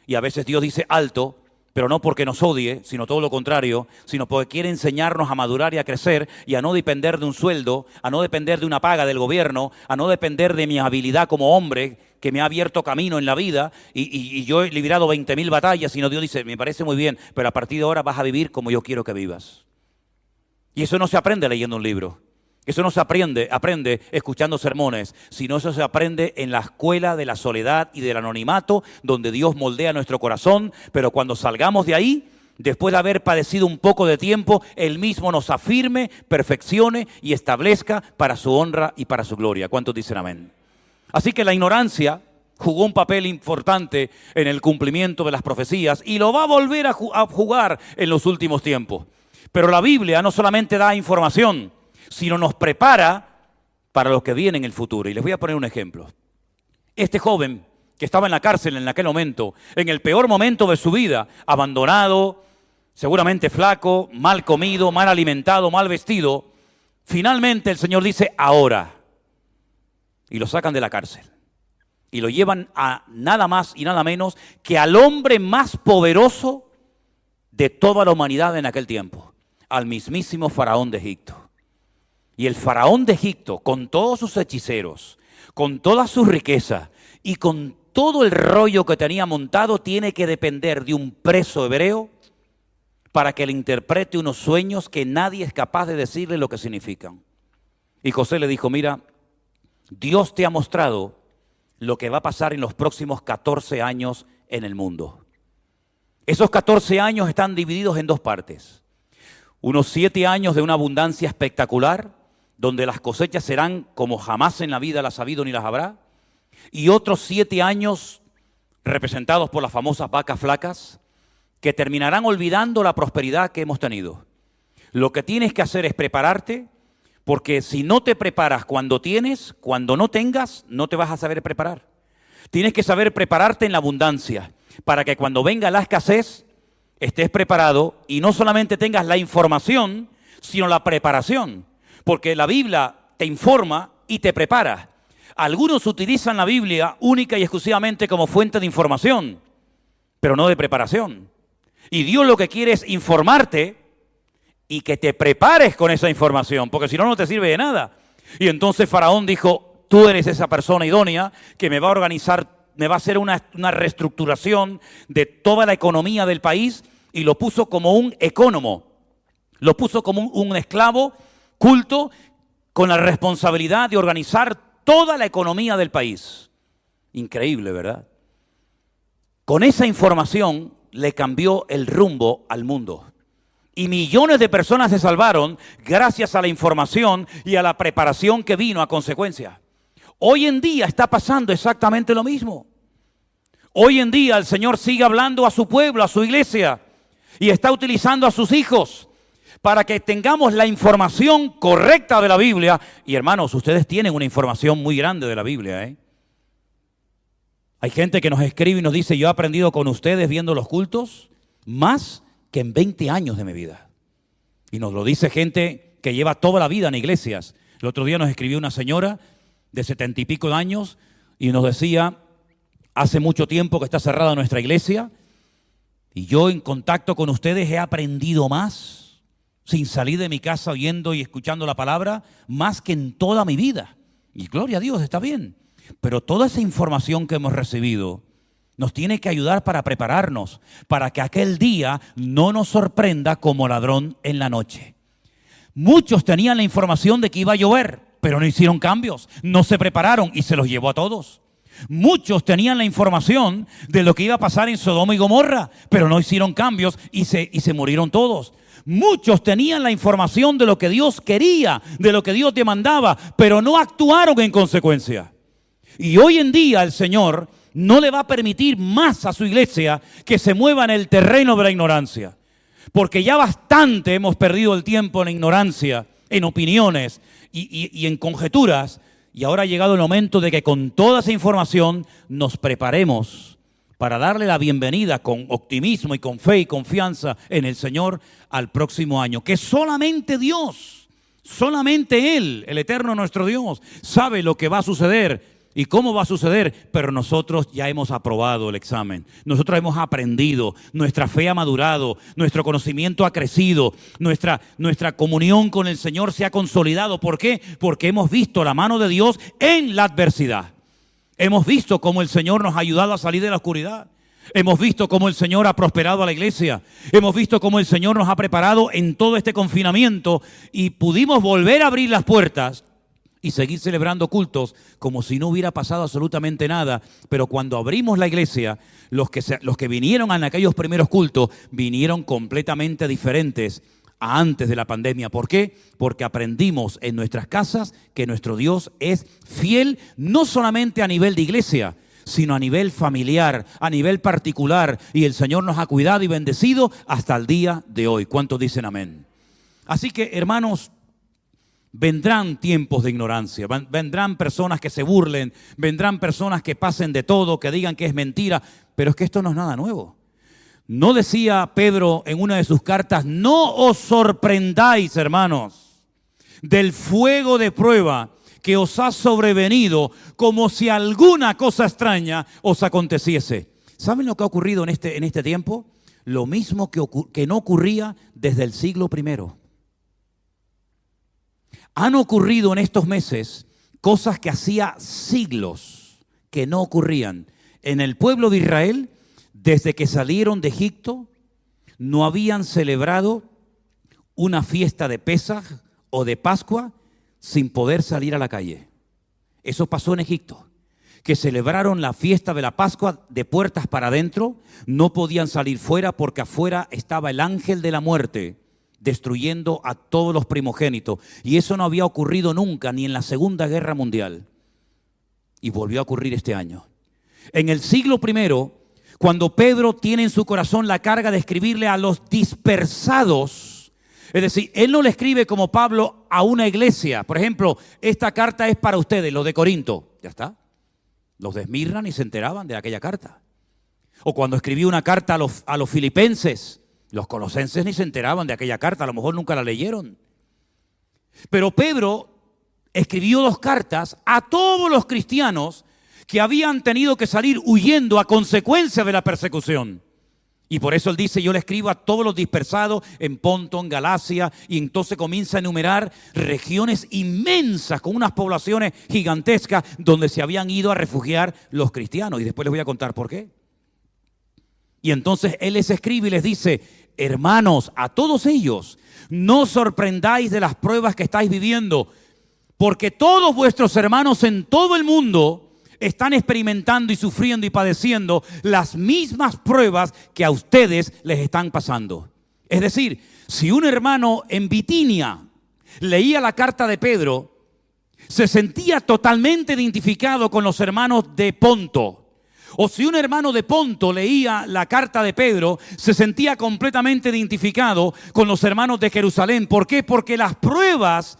Y a veces Dios dice alto, pero no porque nos odie, sino todo lo contrario, sino porque quiere enseñarnos a madurar y a crecer y a no depender de un sueldo, a no depender de una paga del gobierno, a no depender de mi habilidad como hombre que me ha abierto camino en la vida y yo he librado 20.000 batallas, sino Dios dice, me parece muy bien, pero a partir de ahora vas a vivir como yo quiero que vivas. Y eso no se aprende leyendo un libro. Eso no se aprende escuchando sermones, sino eso se aprende en la escuela de la soledad y del anonimato, donde Dios moldea nuestro corazón, pero cuando salgamos de ahí, después de haber padecido un poco de tiempo, Él mismo nos afirme, perfeccione y establezca para su honra y para su gloria. ¿Cuántos dicen amén? Así que la ignorancia jugó un papel importante en el cumplimiento de las profecías y lo va a volver a jugar en los últimos tiempos. Pero la Biblia no solamente da información, sino nos prepara para lo que viene en el futuro. Y les voy a poner un ejemplo. Este joven que estaba en la cárcel en aquel momento, en el peor momento de su vida, abandonado, seguramente flaco, mal comido, mal alimentado, mal vestido, finalmente el Señor dice, ahora. Y lo sacan de la cárcel. y lo llevan a nada más y nada menos que al hombre más poderoso de toda la humanidad en aquel tiempo, al mismísimo faraón de Egipto. Y el faraón de Egipto, con todos sus hechiceros, con todas sus riquezas y con todo el rollo que tenía montado, tiene que depender de un preso hebreo para que le interprete unos sueños que nadie es capaz de decirle lo que significan. Y José le dijo, mira, Dios te ha mostrado lo que va a pasar en los próximos 14 años en el mundo. Esos 14 años están divididos en dos partes. Unos 7 años de una abundancia espectacular, donde las cosechas serán como jamás en la vida las ha habido ni las habrá. Y otros 7 años representados por las famosas vacas flacas, que terminarán olvidando la prosperidad que hemos tenido. Lo que tienes que hacer es prepararte, porque si no te preparas cuando tienes, cuando no tengas, no te vas a saber preparar. Tienes que saber prepararte en la abundancia, para que cuando venga la escasez, estés preparado y no solamente tengas la información, sino la preparación. Porque la Biblia te informa y te prepara. Algunos utilizan la Biblia única y exclusivamente como fuente de información, pero no de preparación. Y Dios lo que quiere es informarte y que te prepares con esa información, porque si no, no te sirve de nada. Y entonces Faraón dijo, tú eres esa persona idónea que me va a organizar, me va a hacer una reestructuración de toda la economía del país, y lo puso como un ecónomo, lo puso como un esclavo culto con la responsabilidad de organizar toda la economía del país. Increíble, ¿verdad? Con esa información le cambió el rumbo al mundo. Y millones de personas se salvaron gracias a la información y a la preparación que vino a consecuencia. Hoy en día está pasando exactamente lo mismo. Hoy en día el Señor sigue hablando a su pueblo, a su iglesia, y está utilizando a sus hijos para que tengamos la información correcta de la Biblia. Y hermanos, ustedes tienen una información muy grande de la Biblia, ¿eh? Hay gente que nos escribe y nos dice, yo he aprendido con ustedes viendo los cultos más que en 20 años de mi vida. Y nos lo dice gente que lleva toda la vida en iglesias. El otro día nos escribió una señora de 70 y pico de años y nos decía, hace mucho tiempo que está cerrada nuestra iglesia y yo en contacto con ustedes he aprendido más, sin salir de mi casa oyendo y escuchando la palabra, más que en toda mi vida. Y gloria a Dios, está bien. Pero toda esa información que hemos recibido nos tiene que ayudar para prepararnos, para que aquel día no nos sorprenda como ladrón en la noche. Muchos tenían la información de que iba a llover, pero no hicieron cambios, no se prepararon y se los llevó a todos. Muchos tenían la información de lo que iba a pasar en Sodoma y Gomorra, pero no hicieron cambios y se murieron todos. Muchos tenían la información de lo que Dios quería, de lo que Dios demandaba, pero no actuaron en consecuencia. Y hoy en día el Señor no le va a permitir más a su iglesia que se mueva en el terreno de la ignorancia. Porque ya bastante hemos perdido el tiempo en la ignorancia, en opiniones y en conjeturas. Y ahora ha llegado el momento de que con toda esa información nos preparemos para darle la bienvenida con optimismo y con fe y confianza en el Señor al próximo año. Que solamente Dios, solamente Él, el eterno nuestro Dios, sabe lo que va a suceder y cómo va a suceder, pero nosotros ya hemos aprobado el examen. Nosotros hemos aprendido, nuestra fe ha madurado, nuestro conocimiento ha crecido, nuestra comunión con el Señor se ha consolidado. ¿Por qué? Porque hemos visto la mano de Dios en la adversidad. Hemos visto cómo el Señor nos ha ayudado a salir de la oscuridad. Hemos visto cómo el Señor ha prosperado a la iglesia. Hemos visto cómo el Señor nos ha preparado en todo este confinamiento y pudimos volver a abrir las puertas y seguir celebrando cultos como si no hubiera pasado absolutamente nada. Pero cuando abrimos la iglesia, los que vinieron en aquellos primeros cultos vinieron completamente diferentes a antes de la pandemia. ¿Por qué? Porque aprendimos en nuestras casas que nuestro Dios es fiel, no solamente a nivel de iglesia, sino a nivel familiar, a nivel particular. Y el Señor nos ha cuidado y bendecido hasta el día de hoy. ¿Cuántos dicen amén? Así que, hermanos, vendrán tiempos de ignorancia, vendrán personas que se burlen, vendrán personas que pasen de todo, que digan que es mentira, pero es que esto no es nada nuevo. ¿No decía Pedro en una de sus cartas, no os sorprendáis, hermanos, del fuego de prueba que os ha sobrevenido, como si alguna cosa extraña os aconteciese. ¿Saben lo que ha ocurrido en este tiempo? Lo mismo que no ocurría desde el siglo I. Han ocurrido en estos meses cosas que hacía siglos que no ocurrían. En el pueblo de Israel, desde que salieron de Egipto, no habían celebrado una fiesta de Pesaj o de Pascua sin poder salir a la calle. Eso pasó en Egipto, que celebraron la fiesta de la Pascua de puertas para adentro, no podían salir fuera porque afuera estaba el ángel de la muerte destruyendo a todos los primogénitos. Y eso no había ocurrido nunca, ni en la Segunda Guerra Mundial. Y volvió a ocurrir este año. En el siglo I, cuando Pedro tiene en su corazón la carga de escribirle a los dispersados, es decir, él no le escribe como Pablo a una iglesia. Por ejemplo, esta carta es para ustedes, los de Corinto. Ya está. Los de Esmirna ni se enteraban de aquella carta. O cuando escribió una carta a los filipenses, los colosenses ni se enteraban de aquella carta, a lo mejor nunca la leyeron. Pero Pedro escribió 2 cartas a todos los cristianos que habían tenido que salir huyendo a consecuencia de la persecución. Y por eso él dice, yo le escribo a todos los dispersados en Ponto, en Galacia, y entonces comienza a enumerar regiones inmensas con unas poblaciones gigantescas donde se habían ido a refugiar los cristianos. Y después les voy a contar por qué. Y entonces él les escribe y les dice, hermanos, a todos ellos, no os sorprendáis de las pruebas que estáis viviendo, porque todos vuestros hermanos en todo el mundo están experimentando y sufriendo y padeciendo las mismas pruebas que a ustedes les están pasando. Es decir, si un hermano en Bitinia leía la carta de Pedro, se sentía totalmente identificado con los hermanos de Ponto. O si un hermano de Ponto leía la carta de Pedro, se sentía completamente identificado con los hermanos de Jerusalén. ¿Por qué? Porque las pruebas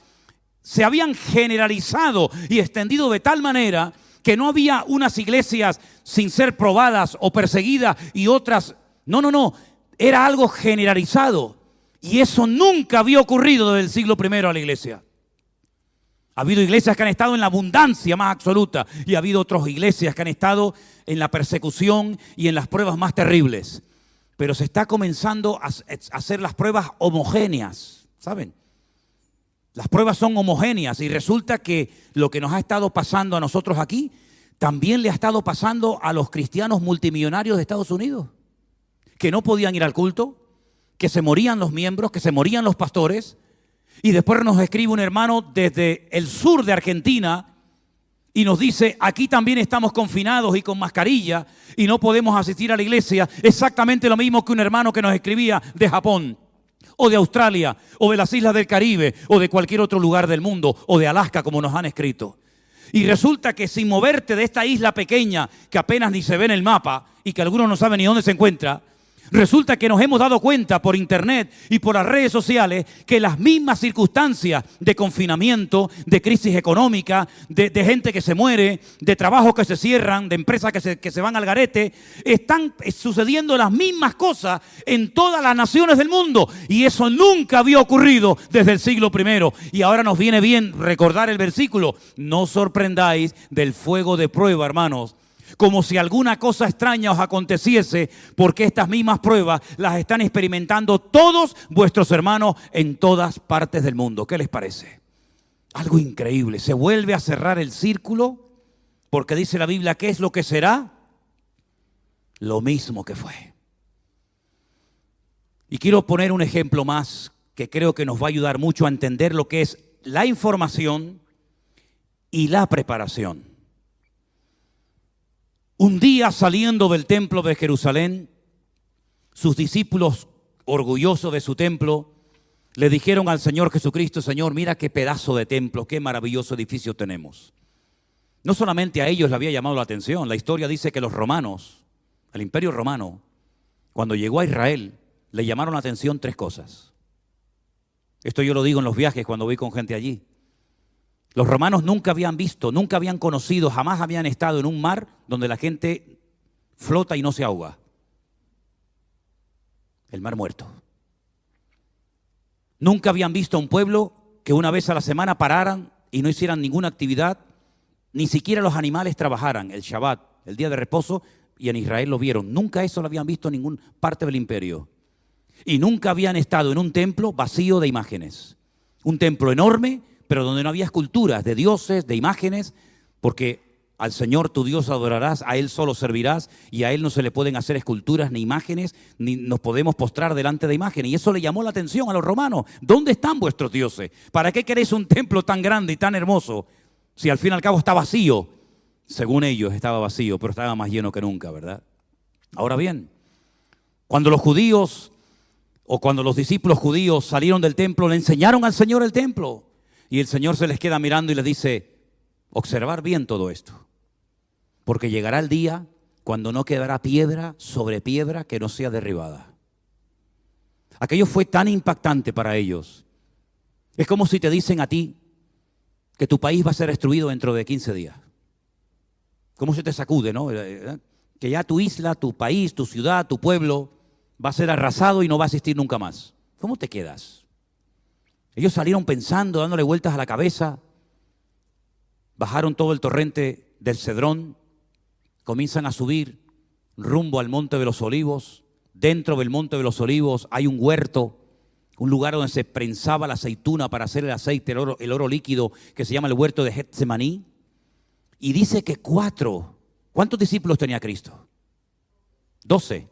se habían generalizado y extendido de tal manera que no había unas iglesias sin ser probadas o perseguidas y otras. No. Era algo generalizado. Y eso nunca había ocurrido desde el siglo I a la iglesia. Ha habido iglesias que han estado en la abundancia más absoluta y ha habido otras iglesias que han estado en la persecución y en las pruebas más terribles. Pero se está comenzando a hacer las pruebas homogéneas, ¿saben? Las pruebas son homogéneas y resulta que lo que nos ha estado pasando a nosotros aquí también le ha estado pasando a los cristianos multimillonarios de Estados Unidos, que no podían ir al culto, que se morían los miembros, que se morían los pastores. Y después nos escribe un hermano desde el sur de Argentina y nos dice, aquí también estamos confinados y con mascarilla y no podemos asistir a la iglesia. Exactamente lo mismo que un hermano que nos escribía de Japón, o de Australia, o de las islas del Caribe, o de cualquier otro lugar del mundo, o de Alaska, como nos han escrito. Y resulta que sin moverte de esta isla pequeña, que apenas ni se ve en el mapa, y que algunos no saben ni dónde se encuentra, resulta que nos hemos dado cuenta por internet y por las redes sociales que las mismas circunstancias de confinamiento, de crisis económica, de gente que se muere, de trabajos que se cierran, de empresas que se van al garete, están sucediendo las mismas cosas en todas las naciones del mundo. Y eso nunca había ocurrido desde el siglo I. Y ahora nos viene bien recordar el versículo. No os sorprendáis del fuego de prueba, hermanos, como si alguna cosa extraña os aconteciese, porque estas mismas pruebas las están experimentando todos vuestros hermanos en todas partes del mundo. ¿Qué les parece? Algo increíble. Se vuelve a cerrar el círculo, porque dice la Biblia, ¿qué es lo que será? Lo mismo que fue. Y quiero poner un ejemplo más que creo que nos va a ayudar mucho a entender lo que es la información y la preparación. Un día, saliendo del templo de Jerusalén, sus discípulos, orgullosos de su templo, le dijeron al Señor Jesucristo, Señor, mira qué pedazo de templo, qué maravilloso edificio tenemos. No solamente a ellos le había llamado la atención, la historia dice que los romanos, el imperio romano, cuando llegó a Israel, le llamaron la atención 3 cosas. Esto yo lo digo en los viajes cuando voy con gente allí. Los romanos nunca habían visto, nunca habían conocido, jamás habían estado en un mar donde la gente flota y no se ahoga. El Mar Muerto. Nunca habían visto a un pueblo que una vez a la semana pararan y no hicieran ninguna actividad, ni siquiera los animales trabajaran el Shabbat, el día de reposo, y en Israel lo vieron. Nunca eso lo habían visto en ninguna parte del imperio. Y nunca habían estado en un templo vacío de imágenes. Un templo enorme, pero donde no había esculturas de dioses, de imágenes, porque al Señor tu Dios adorarás, a Él solo servirás, y a Él no se le pueden hacer esculturas ni imágenes, ni nos podemos postrar delante de imágenes. Y eso le llamó la atención a los romanos. ¿Dónde están vuestros dioses? ¿Para qué queréis un templo tan grande y tan hermoso si al fin y al cabo está vacío? Según ellos estaba vacío, pero estaba más lleno que nunca, ¿verdad? Ahora bien, cuando los judíos o cuando los discípulos judíos salieron del templo, le enseñaron al Señor el templo. Y el Señor se les queda mirando y les dice: observar bien todo esto, porque llegará el día cuando no quedará piedra sobre piedra que no sea derribada. Aquello fue tan impactante para ellos. Es como si te dicen a ti que tu país va a ser destruido dentro de 15 días. ¿Cómo se te sacude, no? Que ya tu isla, tu país, tu ciudad, tu pueblo va a ser arrasado y no va a existir nunca más. ¿Cómo te quedas? Ellos salieron pensando, dándole vueltas a la cabeza. Bajaron todo el torrente del Cedrón, comienzan a subir rumbo al Monte de los Olivos. Dentro del Monte de los Olivos hay un huerto, un lugar donde se prensaba la aceituna para hacer el aceite, el oro líquido, que se llama el huerto de Getsemaní. Y dice que 4, ¿cuántos discípulos tenía Cristo? 12.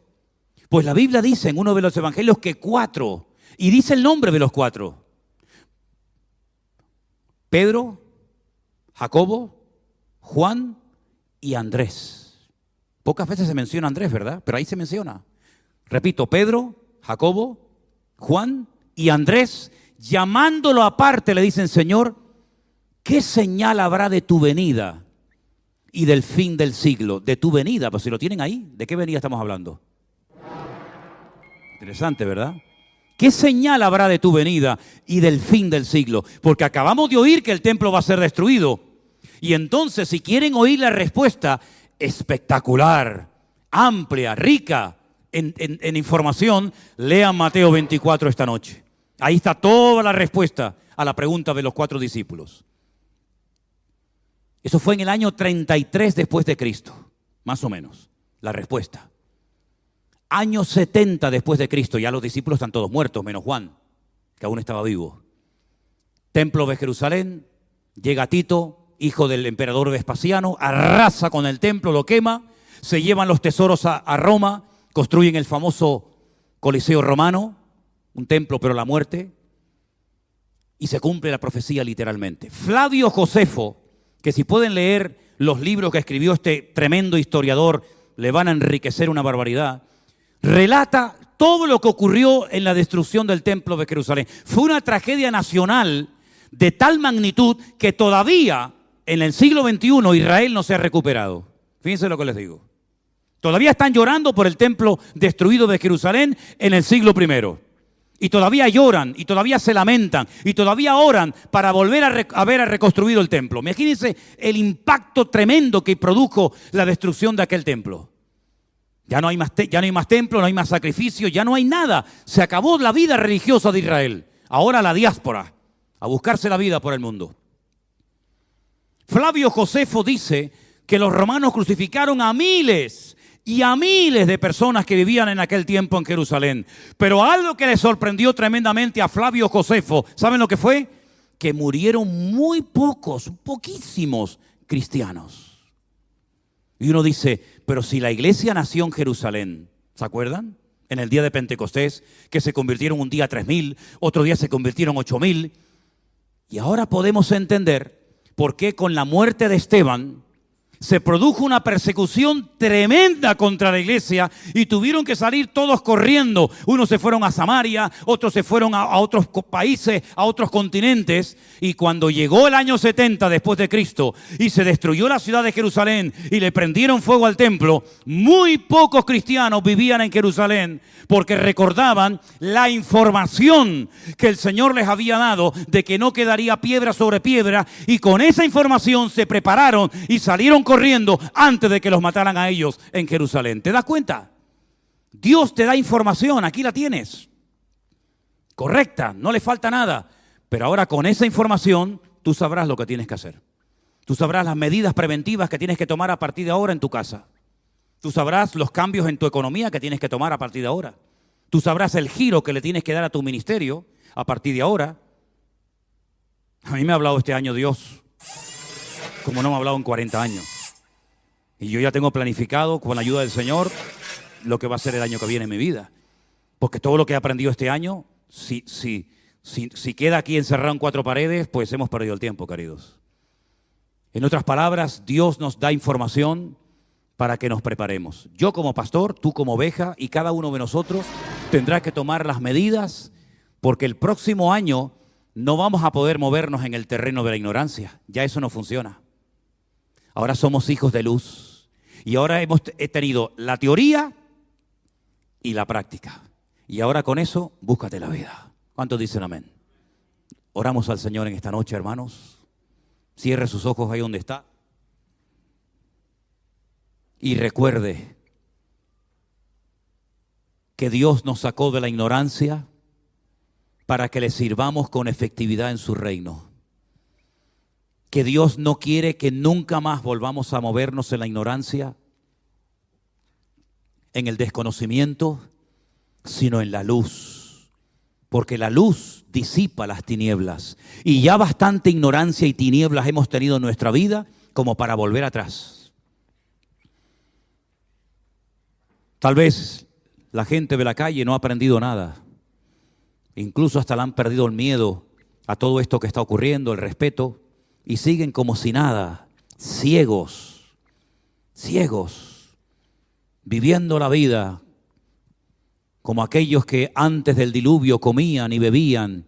Pues la Biblia dice en uno de los evangelios que 4, y dice el nombre de los 4. Pedro, Jacobo, Juan y Andrés. Pocas veces se menciona Andrés, ¿verdad? Pero ahí se menciona. Repito, Pedro, Jacobo, Juan y Andrés, llamándolo aparte, le dicen: Señor, ¿qué señal habrá de tu venida y del fin del siglo? De tu venida, pues si lo tienen ahí, ¿de qué venida estamos hablando? Interesante, ¿verdad? ¿Qué señal habrá de tu venida y del fin del siglo? Porque acabamos de oír que el templo va a ser destruido. Y entonces, si quieren oír la respuesta espectacular, amplia, rica en información, lean Mateo 24 esta noche. Ahí está toda la respuesta a la pregunta de los 4 discípulos. Eso fue en el año 33 después de Cristo, más o menos, la respuesta. Año 70 después de Cristo, ya los discípulos están todos muertos, menos Juan, que aún estaba vivo. Templo de Jerusalén, llega Tito, hijo del emperador Vespasiano, arrasa con el templo, lo quema, se llevan los tesoros a Roma, construyen el famoso Coliseo romano, un templo pero la muerte, y se cumple la profecía literalmente. Flavio Josefo, que si pueden leer los libros que escribió este tremendo historiador, le van a enriquecer una barbaridad, relata todo lo que ocurrió en la destrucción del templo de Jerusalén. Fue una tragedia nacional de tal magnitud que todavía en el siglo XXI Israel no se ha recuperado. Fíjense lo que les digo. Todavía están llorando por el templo destruido de Jerusalén en el siglo I. Y todavía lloran, y todavía se lamentan, y todavía oran para volver a ver reconstruido el templo. Imagínense el impacto tremendo que produjo la destrucción de aquel templo. Ya no hay más templo, no hay más sacrificio, ya no hay nada. Se acabó la vida religiosa de Israel. Ahora la diáspora, a buscarse la vida por el mundo. Flavio Josefo dice que los romanos crucificaron a miles y a miles de personas que vivían en aquel tiempo en Jerusalén. Pero algo que le sorprendió tremendamente a Flavio Josefo, ¿saben lo que fue? Que murieron muy poquísimos cristianos. Y uno dice, pero si la iglesia nació en Jerusalén, ¿se acuerdan? En el día de Pentecostés, que se convirtieron un día 3.000, otro día se convirtieron 8.000. Y ahora podemos entender por qué con la muerte de Esteban se produjo una persecución tremenda contra la iglesia y tuvieron que salir todos corriendo. Unos se fueron a Samaria, otros se fueron a otros países, a otros continentes. Y cuando llegó el año 70 después de Cristo y se destruyó la ciudad de Jerusalén y le prendieron fuego al templo, muy pocos cristianos vivían en Jerusalén porque recordaban la información que el Señor les había dado de que no quedaría piedra sobre piedra, y con esa información se prepararon y salieron corriendo antes de que los mataran a ellos en Jerusalén. ¿Te das cuenta? Dios te da información, aquí la tienes. Correcta, no le falta nada. Pero ahora con esa información tú sabrás lo que tienes que hacer. Tú sabrás las medidas preventivas que tienes que tomar a partir de ahora en tu casa. Tú sabrás los cambios en tu economía que tienes que tomar a partir de ahora. Tú sabrás el giro que le tienes que dar a tu ministerio a partir de ahora. A mí me ha hablado este año Dios como no me ha hablado en 40 años. Y yo ya tengo planificado, con la ayuda del Señor, lo que va a ser el año que viene en mi vida. Porque todo lo que he aprendido este año, si queda aquí encerrado en 4 paredes, pues hemos perdido el tiempo, queridos. En otras palabras, Dios nos da información para que nos preparemos. Yo como pastor, tú como oveja y cada uno de nosotros tendrá que tomar las medidas porque el próximo año no vamos a poder movernos en el terreno de la ignorancia. Ya eso no funciona. Ahora somos hijos de luz y ahora hemos tenido la teoría y la práctica. Y ahora con eso, búscate la vida. ¿Cuántos dicen amén? Oramos al Señor en esta noche, hermanos. Cierre sus ojos ahí donde está. Y recuerde que Dios nos sacó de la ignorancia para que le sirvamos con efectividad en su reino. Que Dios no quiere que nunca más volvamos a movernos en la ignorancia, en el desconocimiento, sino en la luz. Porque la luz disipa las tinieblas. Y ya bastante ignorancia y tinieblas hemos tenido en nuestra vida como para volver atrás. Tal vez la gente de la calle no ha aprendido nada. Incluso hasta le han perdido el miedo a todo esto que está ocurriendo, el respeto. Y siguen como si nada, ciegos, viviendo la vida como aquellos que antes del diluvio comían y bebían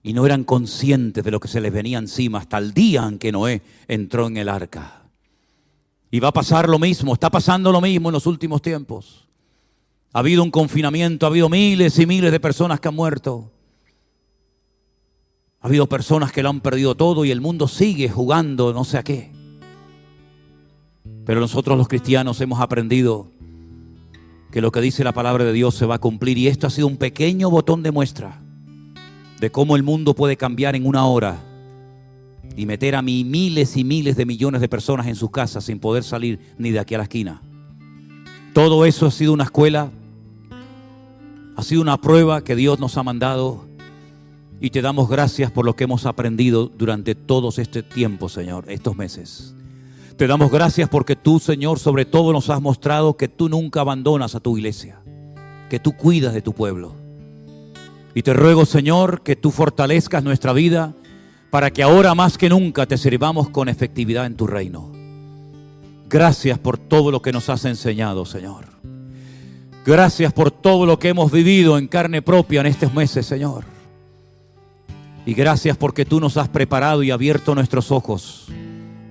y no eran conscientes de lo que se les venía encima hasta el día en que Noé entró en el arca. Y va a pasar lo mismo, está pasando lo mismo en los últimos tiempos. Ha habido un confinamiento, ha habido miles y miles de personas que han muerto. Ha habido personas que lo han perdido todo y el mundo sigue jugando no sé a qué. Pero nosotros los cristianos hemos aprendido que lo que dice la palabra de Dios se va a cumplir. Y esto ha sido un pequeño botón de muestra de cómo el mundo puede cambiar en una hora y meter a miles y miles de millones de personas en sus casas sin poder salir ni de aquí a la esquina. Todo eso ha sido una escuela, ha sido una prueba que Dios nos ha mandado. Y te damos gracias por lo que hemos aprendido durante todos este tiempo, Señor, estos meses. Te damos gracias porque tú, Señor, sobre todo nos has mostrado que tú nunca abandonas a tu iglesia, que tú cuidas de tu pueblo. Y te ruego, Señor, que tú fortalezcas nuestra vida para que ahora más que nunca te sirvamos con efectividad en tu reino. Gracias por todo lo que nos has enseñado, Señor. Gracias por todo lo que hemos vivido en carne propia en estos meses, Señor. Y gracias porque tú nos has preparado y abierto nuestros ojos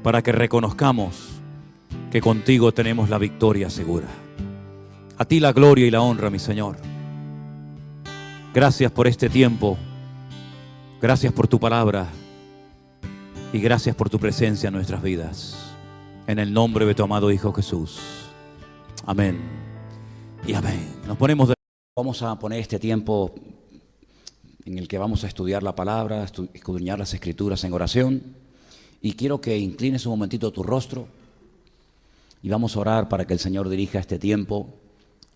para que reconozcamos que contigo tenemos la victoria segura. A ti la gloria y la honra, mi Señor. Gracias por este tiempo. Gracias por tu palabra. Y gracias por tu presencia en nuestras vidas. En el nombre de tu amado Hijo Jesús. Amén. Y amén. Nos ponemos de... Vamos a poner este tiempo en el que vamos a estudiar la palabra, escudriñar las escrituras en oración. Y quiero que inclines un momentito tu rostro y vamos a orar para que el Señor dirija este tiempo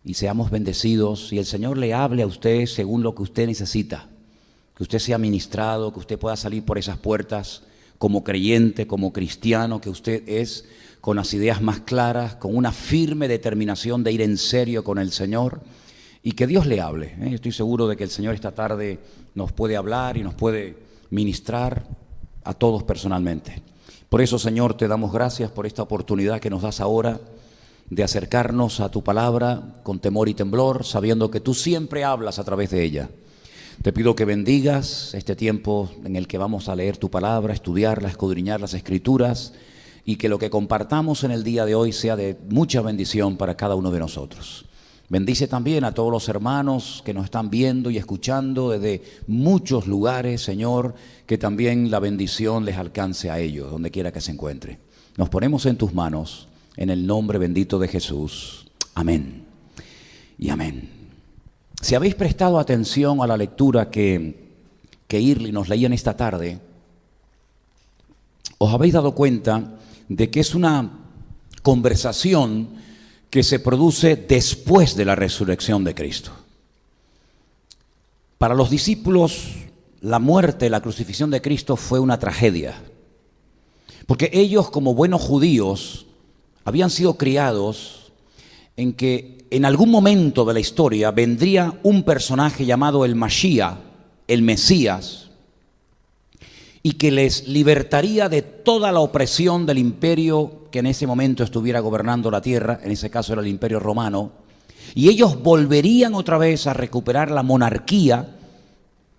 y seamos bendecidos y el Señor le hable a usted según lo que usted necesita. Que usted sea ministrado, que usted pueda salir por esas puertas como creyente, como cristiano que usted es, con las ideas más claras, con una firme determinación de ir en serio con el Señor. Y que Dios le hable. Estoy seguro de que el Señor esta tarde nos puede hablar y nos puede ministrar a todos personalmente. Por eso, Señor, te damos gracias por esta oportunidad que nos das ahora de acercarnos a tu palabra con temor y temblor, sabiendo que tú siempre hablas a través de ella. Te pido que bendigas este tiempo en el que vamos a leer tu palabra, estudiarla, escudriñar las escrituras y que lo que compartamos en el día de hoy sea de mucha bendición para cada uno de nosotros. Bendice también a todos los hermanos que nos están viendo y escuchando desde muchos lugares, Señor, que también la bendición les alcance a ellos, donde quiera que se encuentre. Nos ponemos en tus manos, en el nombre bendito de Jesús. Amén y amén. Si habéis prestado atención a la lectura que Irly nos leía en esta tarde, ¿Os habéis dado cuenta de que es una conversación que se produce después de la resurrección de Cristo? Para los discípulos, la muerte, la crucifixión de Cristo fue una tragedia, porque ellos, como buenos judíos, habían sido criados en que en algún momento de la historia vendría un personaje llamado el Mashiach, el Mesías, y que les libertaría de toda la opresión del imperio que en ese momento estuviera gobernando la tierra, en ese caso era el imperio romano, y ellos volverían otra vez a recuperar la monarquía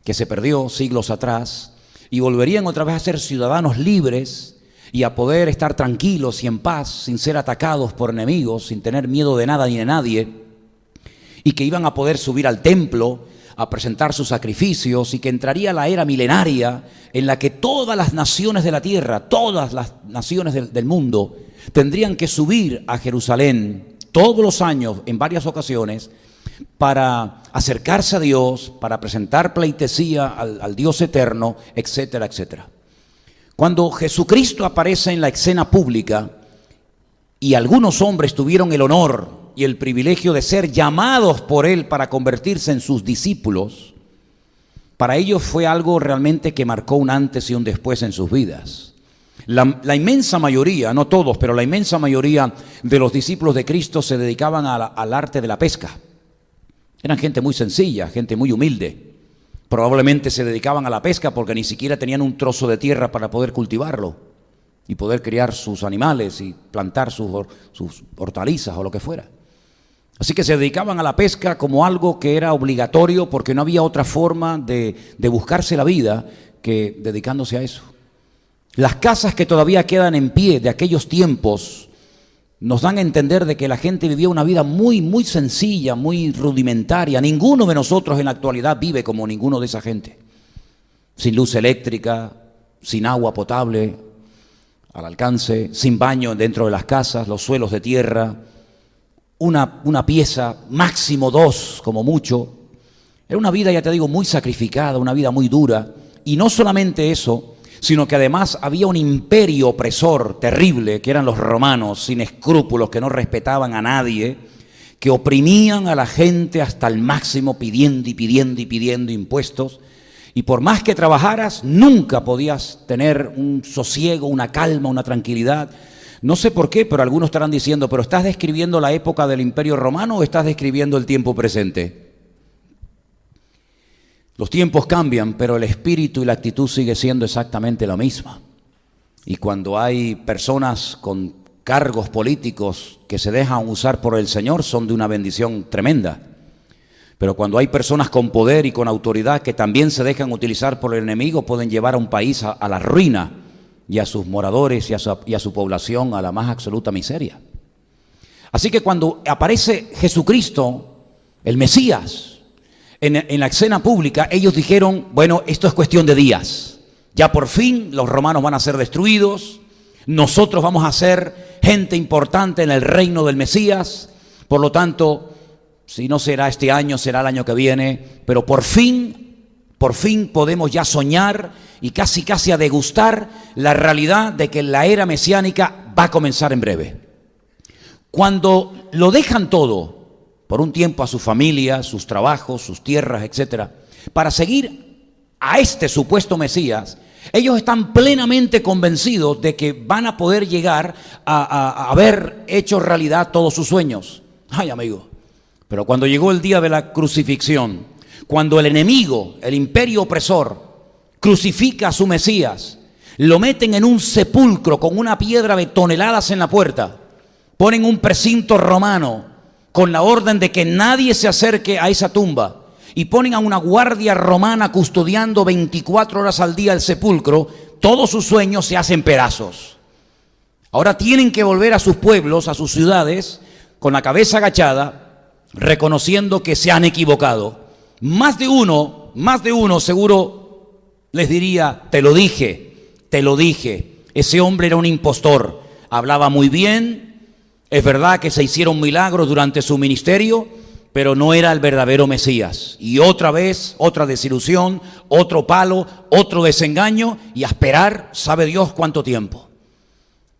que se perdió siglos atrás, y volverían otra vez a ser ciudadanos libres y a poder estar tranquilos y en paz, sin ser atacados por enemigos, sin tener miedo de nada ni de nadie, y que iban a poder subir al templo a presentar sus sacrificios, y que entraría la era milenaria en la que todas las naciones de la tierra, todas las naciones del mundo, tendrían que subir a Jerusalén todos los años, en varias ocasiones, para acercarse a Dios, para presentar pleitesía al Dios eterno, etcétera, etcétera. Cuando Jesucristo aparece en la escena pública, y algunos hombres tuvieron el honor y el privilegio de ser llamados por Él para convertirse en sus discípulos, para ellos fue algo realmente que marcó un antes y un después en sus vidas. La inmensa mayoría, no todos, pero la inmensa mayoría de los discípulos de Cristo se dedicaban al arte de la pesca. Eran gente muy sencilla, gente muy humilde. Probablemente se dedicaban a la pesca porque ni siquiera tenían un trozo de tierra para poder cultivarlo y poder criar sus animales y plantar sus hortalizas o lo que fuera. Así que se dedicaban a la pesca como algo que era obligatorio, porque no había otra forma de buscarse la vida que dedicándose a eso. Las casas que todavía quedan en pie de aquellos tiempos nos dan a entender de que la gente vivía una vida muy, muy sencilla, muy rudimentaria. Ninguno de nosotros en la actualidad vive como ninguno de esa gente. Sin luz eléctrica, sin agua potable al alcance, sin baño dentro de las casas, los suelos de tierra, una pieza, máximo dos como mucho. Era una vida, ya te digo, muy sacrificada, una vida muy dura. Y no solamente eso, sino que además había un imperio opresor terrible, que eran los romanos, sin escrúpulos, que no respetaban a nadie, que oprimían a la gente hasta el máximo, pidiendo y pidiendo y pidiendo impuestos, y por más que trabajaras, nunca podías tener un sosiego, una calma, una tranquilidad. No sé por qué, pero algunos estarán diciendo, ¿pero estás describiendo la época del imperio romano o estás describiendo el tiempo presente? Los tiempos cambian, pero el espíritu y la actitud sigue siendo exactamente la misma. Y cuando hay personas con cargos políticos que se dejan usar por el Señor, son de una bendición tremenda. Pero cuando hay personas con poder y con autoridad que también se dejan utilizar por el enemigo, pueden llevar a un país a la ruina y a sus moradores y a su población a la más absoluta miseria. Así que cuando aparece Jesucristo, el Mesías, en la escena pública, ellos dijeron, bueno, esto es cuestión de días. Ya por fin los romanos van a ser destruidos, nosotros vamos a ser gente importante en el reino del Mesías, por lo tanto, si no será este año, será el año que viene, pero por fin podemos ya soñar y casi a degustar la realidad de que la era mesiánica va a comenzar en breve. Cuando lo dejan todo, por un tiempo a su familia, sus trabajos, sus tierras, etcétera, para seguir a este supuesto Mesías, ellos están plenamente convencidos de que van a poder llegar a haber hecho realidad todos sus sueños. Ay, amigo, pero cuando llegó el día de la crucifixión, cuando el enemigo, el imperio opresor, crucifica a su Mesías, lo meten en un sepulcro con una piedra de toneladas en la puerta, ponen un precinto romano con la orden de que nadie se acerque a esa tumba, y ponen a una guardia romana custodiando 24 horas al día el sepulcro, todos sus sueños se hacen pedazos. Ahora tienen que volver a sus pueblos, a sus ciudades, con la cabeza agachada, reconociendo que se han equivocado. Más de uno seguro les diría, te lo dije, ese hombre era un impostor, hablaba muy bien. Es verdad que se hicieron milagros durante su ministerio, pero no era el verdadero Mesías. Y otra vez, otra desilusión, otro palo, otro desengaño, y a esperar, sabe Dios cuánto tiempo.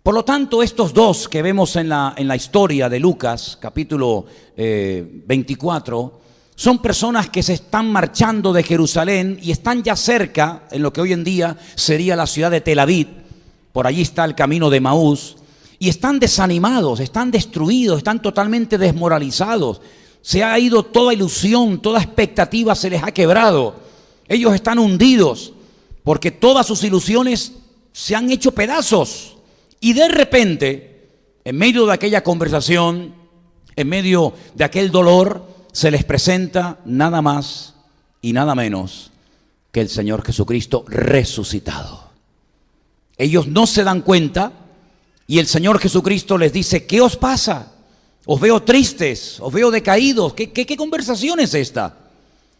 Por lo tanto, estos dos que vemos en la historia de Lucas, capítulo 24, son personas que se están marchando de Jerusalén y están ya cerca, en lo que hoy en día sería la ciudad de Tel Aviv. Por allí está el camino de Emaús. Y están desanimados, están destruidos, están totalmente desmoralizados. Se ha ido toda ilusión, toda expectativa se les ha quebrado. Ellos están hundidos porque todas sus ilusiones se han hecho pedazos. Y de repente, en medio de aquella conversación, en medio de aquel dolor, se les presenta nada más y nada menos que el Señor Jesucristo resucitado. Ellos no se dan cuenta y el Señor Jesucristo les dice: ¿qué os pasa? Os veo tristes, os veo decaídos. ¿Qué conversación es esta?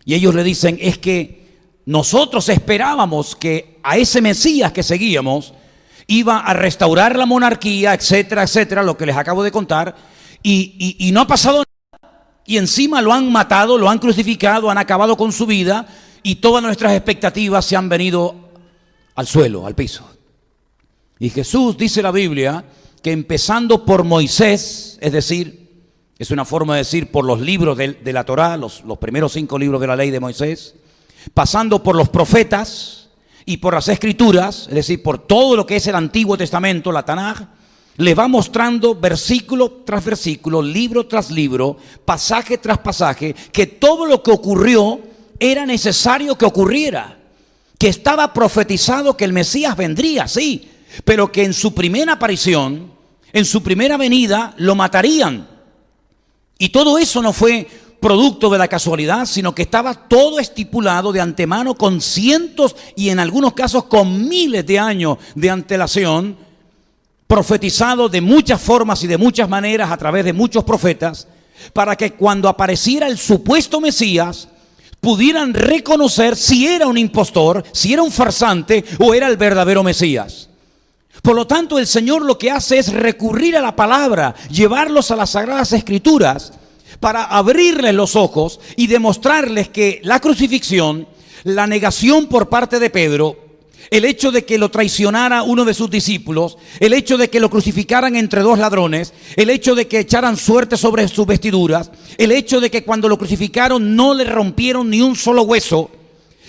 Y ellos le dicen: es que nosotros esperábamos que a ese Mesías que seguíamos iba a restaurar la monarquía, etcétera, etcétera, lo que les acabo de contar, y no ha pasado nada. Y encima lo han matado, lo han crucificado, han acabado con su vida, y todas nuestras expectativas se han venido al suelo, al piso. Y Jesús, dice la Biblia, que empezando por Moisés, es decir, es una forma de decir por los libros de la Torá, los primeros 5 libros de la ley de Moisés, pasando por los profetas y por las Escrituras, es decir, por todo lo que es el Antiguo Testamento, la Tanaj, le va mostrando versículo tras versículo, libro tras libro, pasaje tras pasaje, que todo lo que ocurrió era necesario que ocurriera, que estaba profetizado que el Mesías vendría, sí, pero que en su primera aparición, en su primera venida, lo matarían. Y todo eso no fue producto de la casualidad, sino que estaba todo estipulado de antemano con cientos y en algunos casos con miles de años de antelación, profetizado de muchas formas y de muchas maneras a través de muchos profetas, para que cuando apareciera el supuesto Mesías pudieran reconocer si era un impostor, si era un farsante o era el verdadero Mesías. Por lo tanto, el Señor lo que hace es recurrir a la palabra, llevarlos a las Sagradas Escrituras para abrirles los ojos y demostrarles que la crucifixión, la negación por parte de Pedro, el hecho de que lo traicionara uno de sus discípulos, el hecho de que lo crucificaran entre 2 ladrones, el hecho de que echaran suerte sobre sus vestiduras, el hecho de que cuando lo crucificaron no le rompieron ni un solo hueso,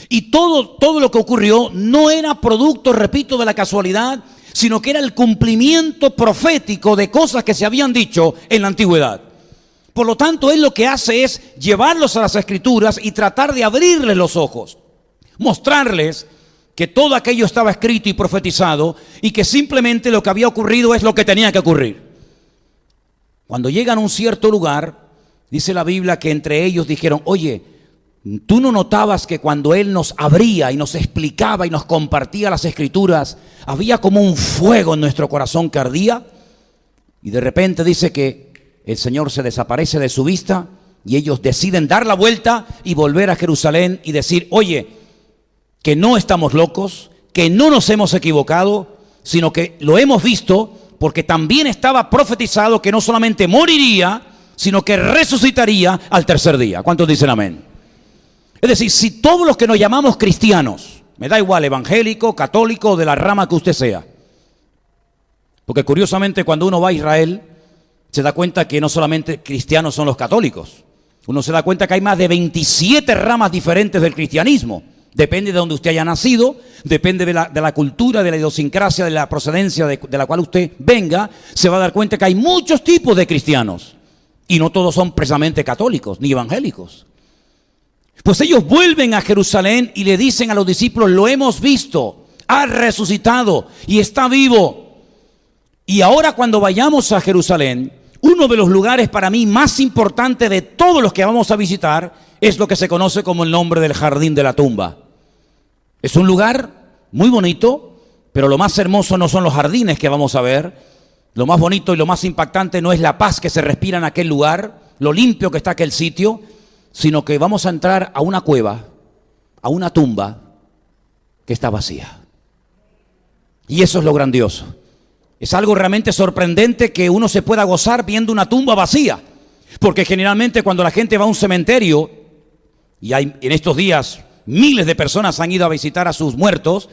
y todo lo que ocurrió no era producto, repito, de la casualidad, sino que era el cumplimiento profético de cosas que se habían dicho en la antigüedad. Por lo tanto, Él lo que hace es llevarlos a las Escrituras y tratar de abrirles los ojos, mostrarles que todo aquello estaba escrito y profetizado y que simplemente lo que había ocurrido es lo que tenía que ocurrir. Cuando llegan a un cierto lugar, dice la Biblia que entre ellos dijeron: oye, ¿tú no notabas que cuando Él nos abría y nos explicaba y nos compartía las Escrituras, había como un fuego en nuestro corazón que ardía? Y de repente dice que el Señor se desaparece de su vista y ellos deciden dar la vuelta y volver a Jerusalén y decir: oye, que no estamos locos, que no nos hemos equivocado, sino que lo hemos visto, porque también estaba profetizado que no solamente moriría, sino que resucitaría al tercer día. ¿Cuántos dicen amén? Es decir, si todos los que nos llamamos cristianos, me da igual, evangélico, católico, de la rama que usted sea, porque curiosamente cuando uno va a Israel, se da cuenta que no solamente cristianos son los católicos. Uno se da cuenta que hay más de 27 ramas diferentes del cristianismo. Depende de donde usted haya nacido, depende de la cultura, de la idiosincrasia, de la procedencia de la cual usted venga, se va a dar cuenta que hay muchos tipos de cristianos. Y no todos son precisamente católicos ni evangélicos. Pues ellos vuelven a Jerusalén y le dicen a los discípulos: lo hemos visto, ha resucitado y está vivo. Y ahora cuando vayamos a Jerusalén, uno de los lugares para mí más importantes de todos los que vamos a visitar es lo que se conoce como el nombre del Jardín de la Tumba. Es un lugar muy bonito, pero lo más hermoso no son los jardines que vamos a ver. Lo más bonito y lo más impactante no es la paz que se respira en aquel lugar, lo limpio que está aquel sitio, sino que vamos a entrar a una cueva, a una tumba que está vacía. Y eso es lo grandioso. Es algo realmente sorprendente que uno se pueda gozar viendo una tumba vacía. Porque generalmente cuando la gente va a un cementerio, y en estos días miles de personas han ido a visitar a sus muertos,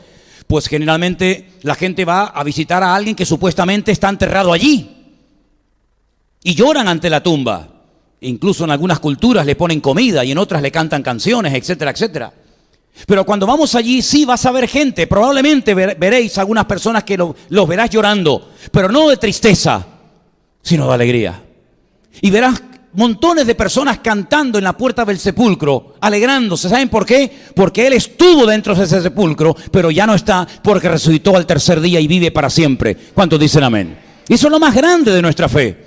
pues generalmente la gente va a visitar a alguien que supuestamente está enterrado allí. Y lloran ante la tumba. Incluso en algunas culturas le ponen comida y en otras le cantan canciones, etcétera, etcétera. Pero cuando vamos allí sí vas a ver gente, probablemente veréis algunas personas que los verás llorando, pero no de tristeza, sino de alegría. Y verás montones de personas cantando en la puerta del sepulcro, alegrándose. ¿Saben por qué? Porque Él estuvo dentro de ese sepulcro, pero ya no está, porque resucitó al tercer día y vive para siempre. ¿Cuántos dicen amén? Y eso es lo más grande de nuestra fe.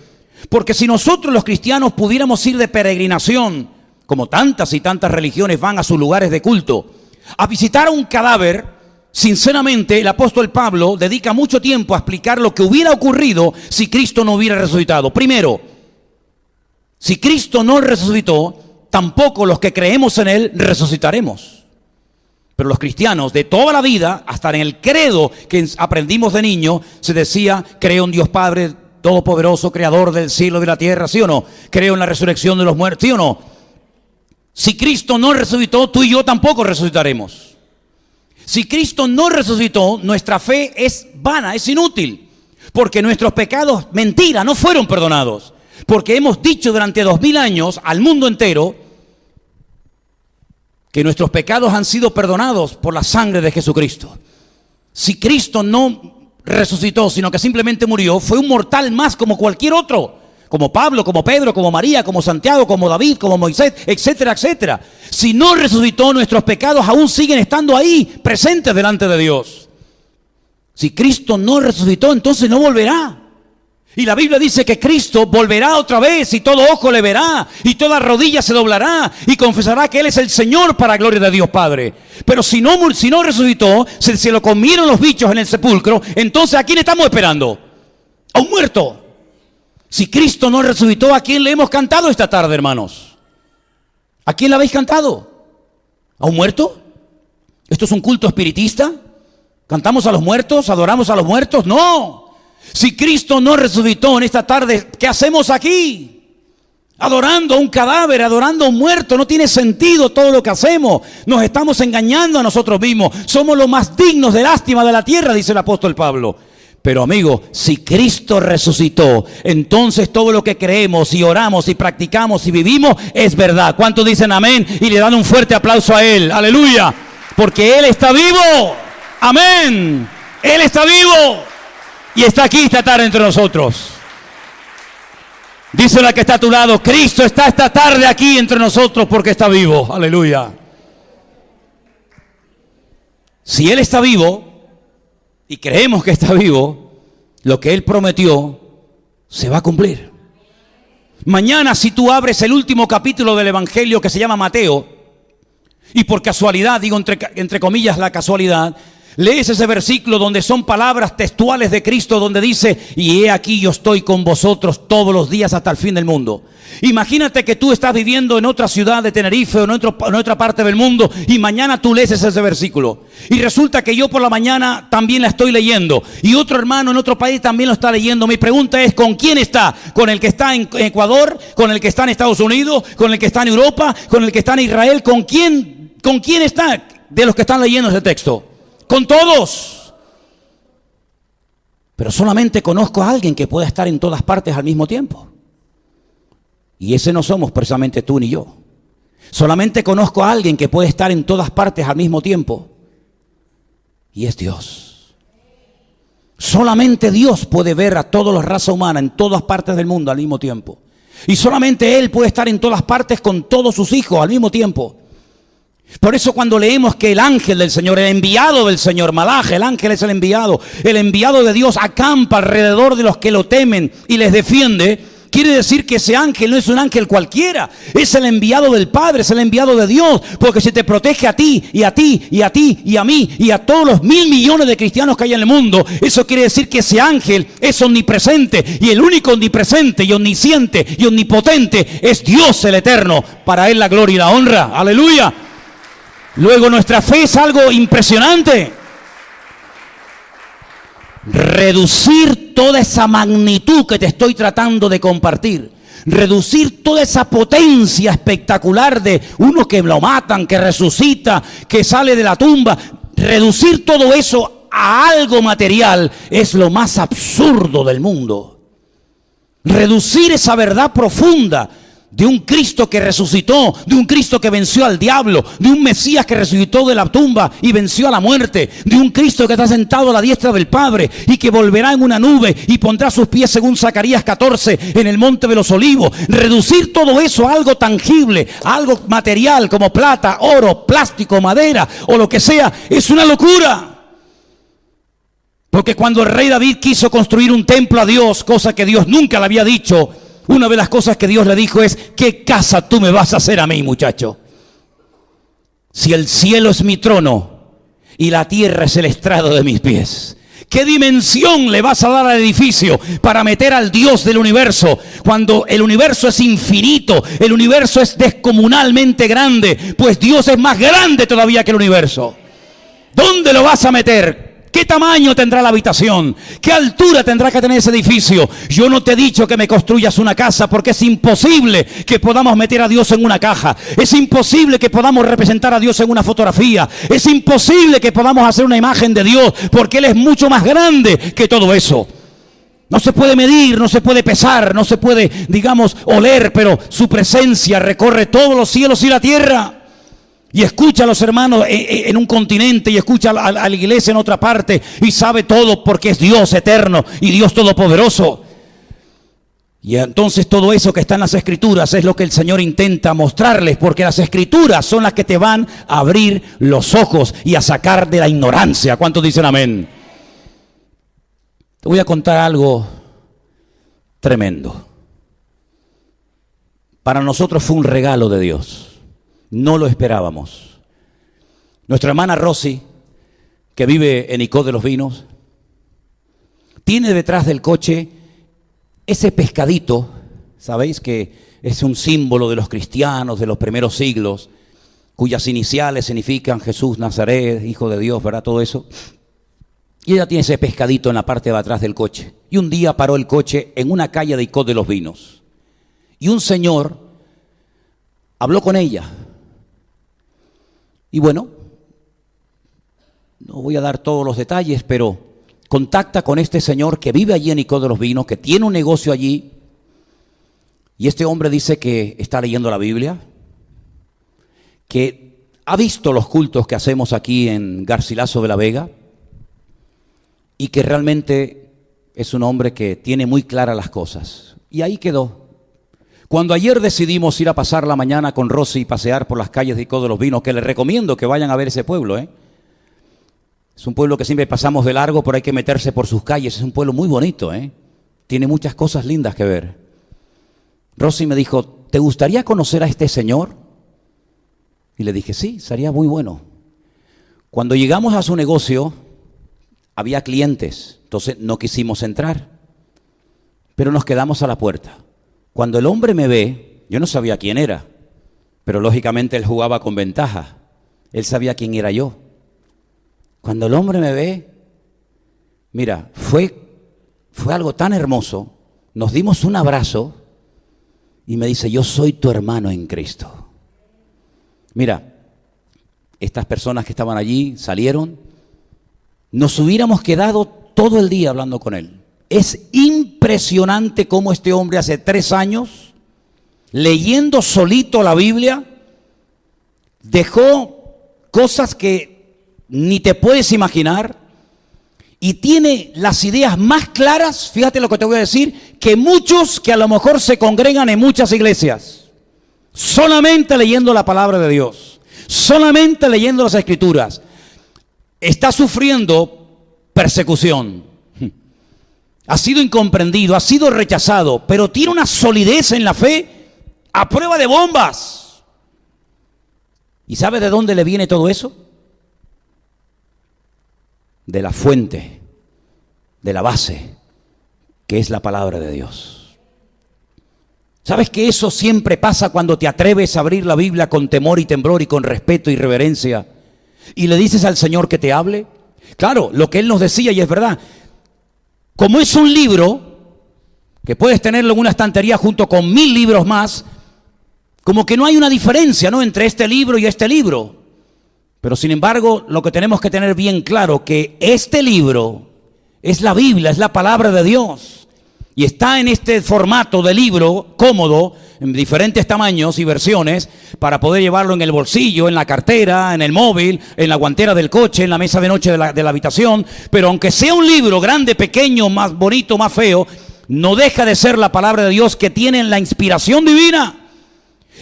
Porque si nosotros los cristianos pudiéramos ir de peregrinación, como tantas y tantas religiones van a sus lugares de culto, a visitar a un cadáver, sinceramente el apóstol Pablo dedica mucho tiempo a explicar lo que hubiera ocurrido si Cristo no hubiera resucitado. Primero, si Cristo no resucitó, tampoco los que creemos en Él resucitaremos. Pero los cristianos de toda la vida, hasta en el credo que aprendimos de niño, se decía: creo en Dios Padre Todopoderoso, Creador del cielo y de la tierra, ¿sí o no? Creo en la resurrección de los muertos, ¿sí o no? Si Cristo no resucitó, tú y yo tampoco resucitaremos. Si Cristo no resucitó, nuestra fe es vana, es inútil, porque nuestros pecados, mentira, no fueron perdonados. Porque hemos dicho durante 2000 años al mundo entero que nuestros pecados han sido perdonados por la sangre de Jesucristo. Si Cristo no resucitó, sino que simplemente murió, fue un mortal más como cualquier otro, como Pablo, como Pedro, como María, como Santiago, como David, como Moisés, etcétera, etcétera. Si no resucitó, nuestros pecados aún siguen estando ahí, presentes delante de Dios. Si Cristo no resucitó, entonces no volverá. Y la Biblia dice que Cristo volverá otra vez y todo ojo le verá y toda rodilla se doblará y confesará que Él es el Señor para gloria de Dios Padre. Pero si no resucitó, se lo comieron los bichos en el sepulcro, entonces ¿a quién estamos esperando? A un muerto. Si Cristo no resucitó, ¿a quién le hemos cantado esta tarde, hermanos? ¿A quién le habéis cantado? ¿A un muerto? ¿Esto es un culto espiritista? ¿Cantamos a los muertos? ¿Adoramos a los muertos? ¡No! Si Cristo no resucitó en esta tarde, ¿qué hacemos aquí? Adorando a un cadáver, adorando a un muerto. No tiene sentido todo lo que hacemos. Nos estamos engañando a nosotros mismos. Somos los más dignos de lástima de la tierra, dice el apóstol Pablo. Pero amigo, si Cristo resucitó, entonces todo lo que creemos y oramos y practicamos y vivimos es verdad. ¿Cuántos dicen amén? Y le dan un fuerte aplauso a Él. Aleluya. Porque Él está vivo. Amén. Él está vivo. Y está aquí esta tarde entre nosotros. Dice la que está a tu lado: Cristo está esta tarde aquí entre nosotros porque está vivo. Aleluya. Si Él está vivo y creemos que está vivo, lo que Él prometió se va a cumplir. Mañana, si tú abres el último capítulo del Evangelio que se llama Mateo, y por casualidad, digo entre comillas la casualidad, lees ese versículo donde son palabras textuales de Cristo, donde dice: y he aquí yo estoy con vosotros todos los días hasta el fin del mundo. Imagínate que tú estás viviendo en otra ciudad de Tenerife o en otra parte del mundo, y mañana tú lees ese versículo. Y resulta que yo por la mañana también la estoy leyendo, y otro hermano en otro país también lo está leyendo. Mi pregunta es: ¿con quién está? ¿Con el que está en Ecuador? ¿Con el que está en Estados Unidos? ¿Con el que está en Europa? ¿Con el que está en Israel? ¿Con quién está de los que están leyendo ese texto? Con todos. Pero solamente conozco a alguien que pueda estar en todas partes al mismo tiempo. Y ese no somos precisamente tú ni yo. Solamente conozco a alguien que puede estar en todas partes al mismo tiempo. Y es Dios. Solamente Dios puede ver a toda la raza humana en todas partes del mundo al mismo tiempo. Y solamente Él puede estar en todas partes con todos sus hijos al mismo tiempo. Por eso cuando leemos que el ángel del Señor, el enviado del Señor, Malaj, el ángel es el enviado de Dios, acampa alrededor de los que lo temen y les defiende, quiere decir que ese ángel no es un ángel cualquiera, es el enviado del Padre, es el enviado de Dios, porque se te protege a ti, y a ti, y a ti, y a mí, y a todos los 1.000 millones de cristianos que hay en el mundo. Eso quiere decir que ese ángel es omnipresente, y el único omnipresente, y omnisciente, y omnipotente es Dios el Eterno. Para Él la gloria y la honra. Aleluya. Luego nuestra fe es algo impresionante. Reducir toda esa magnitud que te estoy tratando de compartir, Reducir toda esa potencia espectacular de uno que lo matan, que resucita, que sale de la tumba. Reducir todo eso a algo material es lo más absurdo del mundo. Reducir esa verdad profunda de un Cristo que resucitó, de un Cristo que venció al diablo, de un Mesías que resucitó de la tumba y venció a la muerte, de un Cristo que está sentado a la diestra del Padre y que volverá en una nube y pondrá sus pies, según Zacarías 14, en el monte de los olivos. Reducir todo eso a algo tangible, a algo material como plata, oro, plástico, madera o lo que sea, es una locura. Porque cuando el rey David quiso construir un templo a Dios, cosa que Dios nunca le había dicho, una de las cosas que Dios le dijo es: ¿qué casa tú me vas a hacer a mí, muchacho? Si el cielo es mi trono y la tierra es el estrado de mis pies, ¿qué dimensión le vas a dar al edificio para meter al Dios del universo? Cuando el universo es infinito, el universo es descomunalmente grande, pues Dios es más grande todavía que el universo. ¿Dónde lo vas a meter? ¿Qué tamaño tendrá la habitación? ¿Qué altura tendrá que tener ese edificio? Yo no te he dicho que me construyas una casa, porque es imposible que podamos meter a Dios en una caja. Es imposible que podamos representar a Dios en una fotografía. Es imposible que podamos hacer una imagen de Dios, porque Él es mucho más grande que todo eso. No se puede medir, no se puede pesar, no se puede, digamos, oler, pero su presencia recorre todos los cielos y la tierra. Y escucha a los hermanos en un continente y escucha a la iglesia en otra parte y sabe todo, porque es Dios eterno y Dios todopoderoso. Y entonces todo eso que está en las Escrituras es lo que el Señor intenta mostrarles, porque las Escrituras son las que te van a abrir los ojos y a sacar de la ignorancia. ¿Cuántos dicen amén? Te voy a contar algo tremendo. Para nosotros fue un regalo de Dios. No lo esperábamos. Nuestra hermana Rosy, que vive en Icó de los Vinos, tiene detrás del coche ese pescadito, ¿sabéis? Que es un símbolo de los cristianos de los primeros siglos, cuyas iniciales significan Jesús Nazaret, Hijo de Dios, ¿verdad? Todo eso. Y ella tiene ese pescadito en la parte de atrás del coche. Y un día paró el coche en una calle de Icó de los Vinos. Y un señor habló con ella. Y bueno, no voy a dar todos los detalles, pero contacta con este señor que vive allí en Icó de los Vinos, que tiene un negocio allí. Y este hombre dice que está leyendo la Biblia, que ha visto los cultos que hacemos aquí en Garcilaso de la Vega y que realmente es un hombre que tiene muy claras las cosas. Y ahí quedó. Cuando ayer decidimos ir a pasar la mañana con Rosy y pasear por las calles de Icó de los Vinos, que les recomiendo que vayan a ver ese pueblo, Es un pueblo que siempre pasamos de largo, pero hay que meterse por sus calles. Es un pueblo muy bonito, Tiene muchas cosas lindas que ver. Rosy me dijo: ¿te gustaría conocer a este señor? Y le dije: sí, sería muy bueno. Cuando llegamos a su negocio, había clientes, entonces no quisimos entrar, pero nos quedamos a la puerta. Cuando el hombre me ve, yo no sabía quién era, pero lógicamente él jugaba con ventaja. Él sabía quién era yo. Cuando el hombre me ve, mira, fue algo tan hermoso. Nos dimos un abrazo y me dice: yo soy tu hermano en Cristo. Mira, estas personas que estaban allí salieron. Nos hubiéramos quedado todo el día hablando con él. Es impresionante cómo este hombre hace 3 años, leyendo solito la Biblia, dejó cosas que ni te puedes imaginar y tiene las ideas más claras, fíjate lo que te voy a decir, que muchos que a lo mejor se congregan en muchas iglesias, solamente leyendo la palabra de Dios, solamente leyendo las Escrituras. Está sufriendo persecución. Ha sido incomprendido, ha sido rechazado, pero tiene una solidez en la fe a prueba de bombas. ¿Y sabe de dónde le viene todo eso? De la fuente, de la base, que es la palabra de Dios. ¿Sabes que eso siempre pasa cuando te atreves a abrir la Biblia con temor y temblor y con respeto y reverencia y le dices al Señor que te hable? Claro, lo que Él nos decía, y es verdad, como es un libro que puedes tenerlo en una estantería junto con 1000 libros más, como que no hay una diferencia, ¿no?, entre este libro y este libro. Pero sin embargo, lo que tenemos que tener bien claro, que este libro es la Biblia, es la palabra de Dios. Y está en este formato de libro cómodo, en diferentes tamaños y versiones, para poder llevarlo en el bolsillo, en la cartera, en el móvil, en la guantera del coche, en la mesa de noche de la habitación. Pero aunque sea un libro grande, pequeño, más bonito, más feo, no deja de ser la palabra de Dios, que tiene la inspiración divina.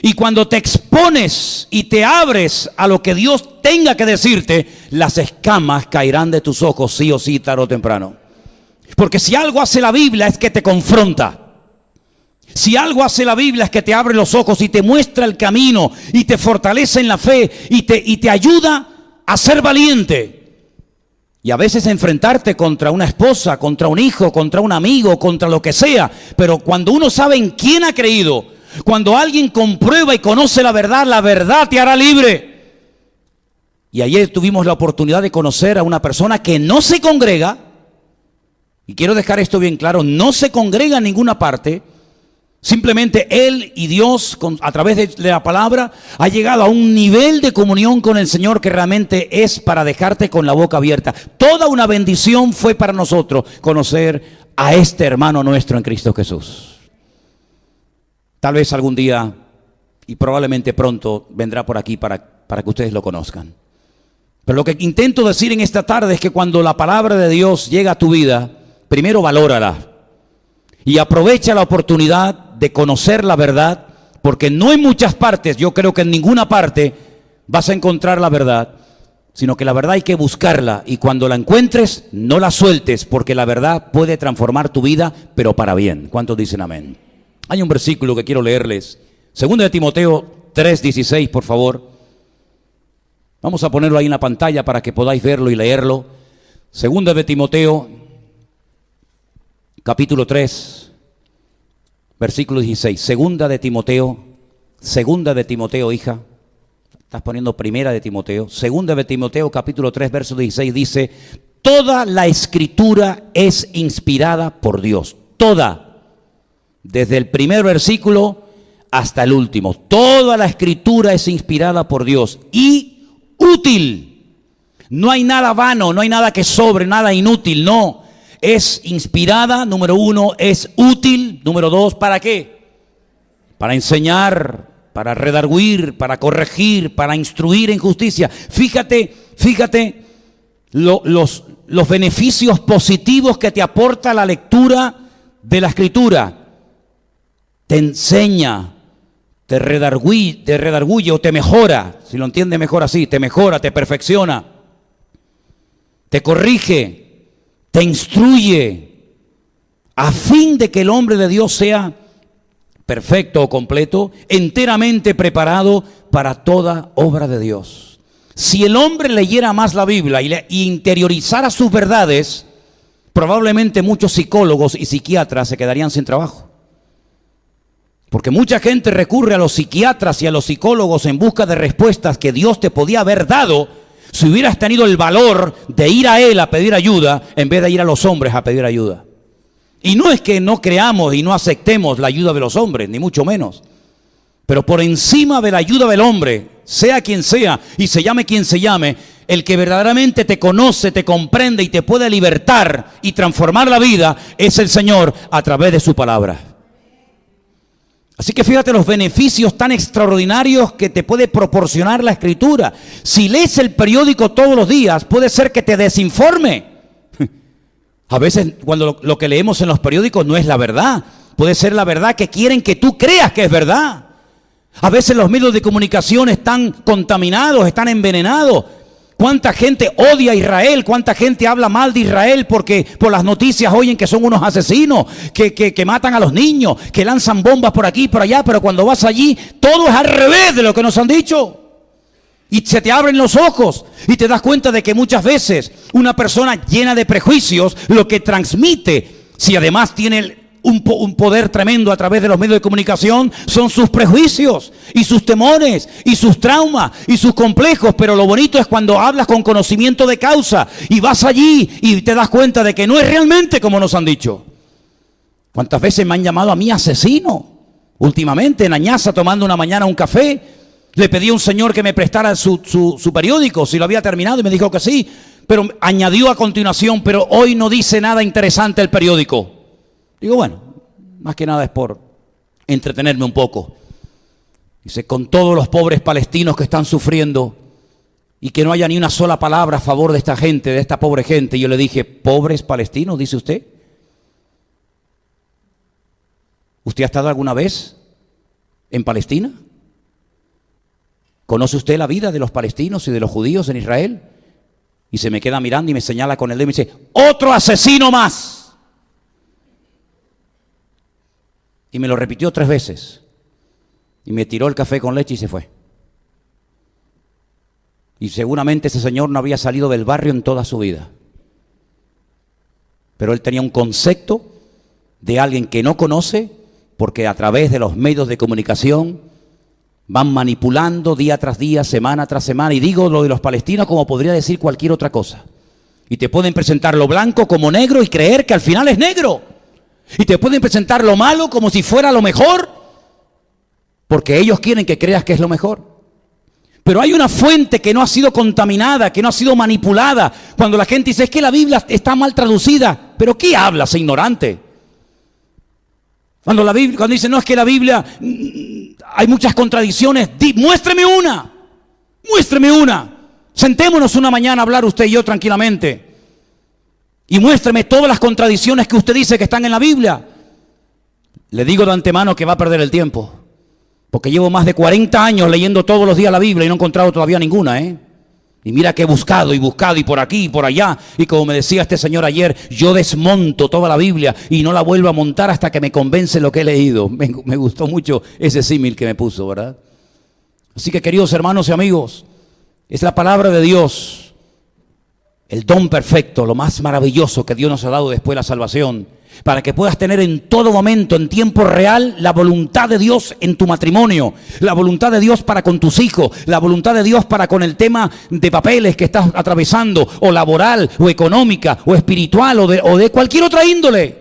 Y cuando te expones y te abres a lo que Dios tenga que decirte, las escamas caerán de tus ojos, sí o sí, tarde o temprano. Porque si algo hace la Biblia es que te confronta. Si algo hace la Biblia es que te abre los ojos y te muestra el camino y te fortalece en la fe y te ayuda a ser valiente. Y a veces enfrentarte contra una esposa, contra un hijo, contra un amigo, contra lo que sea. Pero cuando uno sabe en quién ha creído, cuando alguien comprueba y conoce la verdad te hará libre. Y ayer tuvimos la oportunidad de conocer a una persona que no se congrega, y quiero dejar esto bien claro, no se congrega en ninguna parte. Simplemente él y Dios, a través de la palabra, ha llegado a un nivel de comunión con el Señor que realmente es para dejarte con la boca abierta. Toda una bendición fue para nosotros conocer a este hermano nuestro en Cristo Jesús. Tal vez algún día, y probablemente pronto, vendrá por aquí para que ustedes lo conozcan. Pero lo que intento decir en esta tarde es que cuando la palabra de Dios llega a tu vida, primero valórala y aprovecha la oportunidad de conocer la verdad, porque no en muchas partes, yo creo que en ninguna parte vas a encontrar la verdad, sino que la verdad hay que buscarla, y cuando la encuentres, no la sueltes, porque la verdad puede transformar tu vida, pero para bien. ¿Cuántos dicen amén? Hay un versículo que quiero leerles, 2 de Timoteo 3:16, por favor. Vamos a ponerlo ahí en la pantalla para que podáis verlo y leerlo. 2 de Timoteo, capítulo 3, versículo 16. 2 de Timoteo, hija. Estás poniendo 1 de Timoteo. 2 de Timoteo, capítulo 3, verso 16, dice: toda la escritura es inspirada por Dios. Toda. Desde el primer versículo hasta el último. Toda la escritura es inspirada por Dios y útil. No hay nada vano, no hay nada que sobre, nada inútil, no. Es inspirada, número 1, es útil, número 2, ¿para qué? Para enseñar, para redarguir, para corregir, para instruir en justicia. Fíjate los beneficios positivos que te aporta la lectura de la escritura. Te enseña, te redarguye o te mejora, si lo entiende mejor así, te mejora, te perfecciona, te corrige, te instruye, a fin de que el hombre de Dios sea perfecto o completo, enteramente preparado para toda obra de Dios. Si el hombre leyera más la Biblia y interiorizara sus verdades, probablemente muchos psicólogos y psiquiatras se quedarían sin trabajo. Porque mucha gente recurre a los psiquiatras y a los psicólogos en busca de respuestas que Dios te podía haber dado si hubieras tenido el valor de ir a Él a pedir ayuda en vez de ir a los hombres a pedir ayuda. Y no es que no creamos y no aceptemos la ayuda de los hombres, ni mucho menos. Pero por encima de la ayuda del hombre, sea quien sea y se llame quien se llame, el que verdaderamente te conoce, te comprende y te puede libertar y transformar la vida es el Señor a través de su palabra. Así que fíjate los beneficios tan extraordinarios que te puede proporcionar la escritura. Si lees el periódico todos los días, puede ser que te desinforme. A veces cuando lo que leemos en los periódicos no es la verdad. Puede ser la verdad que quieren que tú creas que es verdad. A veces los medios de comunicación están contaminados, están envenenados. ¿Cuánta gente odia a Israel? ¿Cuánta gente habla mal de Israel porque por las noticias oyen que son unos asesinos, que matan a los niños, que lanzan bombas por aquí y por allá? Pero cuando vas allí, todo es al revés de lo que nos han dicho. Y se te abren los ojos y te das cuenta de que muchas veces una persona llena de prejuicios lo que transmite, si además tiene un poder tremendo a través de los medios de comunicación, son sus prejuicios y sus temores y sus traumas y sus complejos. Pero lo bonito es cuando hablas con conocimiento de causa y vas allí y te das cuenta de que no es realmente como nos han dicho. ¿Cuántas veces me han llamado a mí asesino? Últimamente en Añaza, tomando una mañana un café, le pedí a un señor que me prestara su periódico, si lo había terminado, y me dijo que sí, pero añadió a continuación, pero hoy no dice nada interesante el periódico. Digo, bueno, más que nada es por entretenerme un poco. Dice, con todos los pobres palestinos que están sufriendo y que no haya ni una sola palabra a favor de esta gente, de esta pobre gente. Y yo le dije, ¿pobres palestinos, dice usted? ¿Usted ha estado alguna vez en Palestina? ¿Conoce usted la vida de los palestinos y de los judíos en Israel? Y se me queda mirando y me señala con el dedo y me dice, ¡otro asesino más! Y me lo repitió 3 veces. Y me tiró el café con leche y se fue. Y seguramente ese señor no había salido del barrio en toda su vida. Pero él tenía un concepto de alguien que no conoce, porque a través de los medios de comunicación van manipulando día tras día, semana tras semana. Y digo lo de los palestinos como podría decir cualquier otra cosa. Y te pueden presentar lo blanco como negro y creer que al final es negro. Y te pueden presentar lo malo como si fuera lo mejor, porque ellos quieren que creas que es lo mejor. Pero hay una fuente que no ha sido contaminada, que no ha sido manipulada. Cuando la gente dice, es que la Biblia está mal traducida. ¿Pero qué hablas, ignorante? Cuando dice, no, es que la Biblia hay muchas contradicciones, muéstreme una. Muéstreme una. Sentémonos una mañana a hablar usted y yo tranquilamente. Y muéstreme todas las contradicciones que usted dice que están en la Biblia. Le digo de antemano que va a perder el tiempo. Porque llevo más de 40 años leyendo todos los días la Biblia y no he encontrado todavía ninguna, ¿eh? Y mira que he buscado y por aquí y por allá. Y como me decía este señor ayer, yo desmonto toda la Biblia y no la vuelvo a montar hasta que me convence lo que he leído. Me gustó mucho ese símil que me puso, ¿verdad? Así que, queridos hermanos y amigos, es la palabra de Dios, el don perfecto, lo más maravilloso que Dios nos ha dado después de la salvación, para que puedas tener en todo momento, en tiempo real, la voluntad de Dios en tu matrimonio, la voluntad de Dios para con tus hijos, la voluntad de Dios para con el tema de papeles que estás atravesando, o laboral, o económica, o espiritual, o de cualquier otra índole.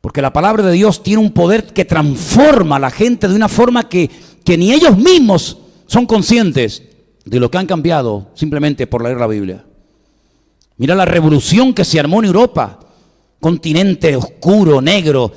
Porque la palabra de Dios tiene un poder que transforma a la gente de una forma que ni ellos mismos son conscientes de lo que han cambiado simplemente por leer la Biblia. Mira la revolución que se armó en Europa. Continente oscuro, negro,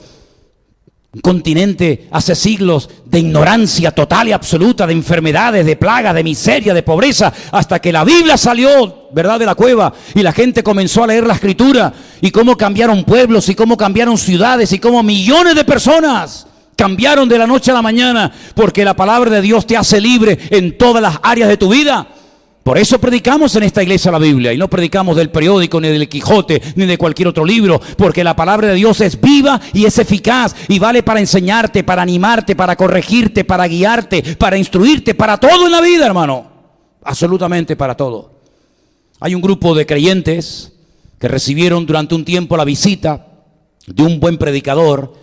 un continente hace siglos de ignorancia total y absoluta, de enfermedades, de plagas, de miseria, de pobreza, hasta que la Biblia salió, ¿verdad?, de la cueva y la gente comenzó a leer la Escritura, y cómo cambiaron pueblos y cómo cambiaron ciudades y cómo millones de personas cambiaron de la noche a la mañana, porque la palabra de Dios te hace libre en todas las áreas de tu vida. Por eso predicamos en esta iglesia la Biblia y no predicamos del periódico, ni del Quijote, ni de cualquier otro libro, porque la palabra de Dios es viva y es eficaz y vale para enseñarte, para animarte, para corregirte, para guiarte, para instruirte, para todo en la vida, hermano. Absolutamente para todo. Hay un grupo de creyentes que recibieron durante un tiempo la visita de un buen predicador,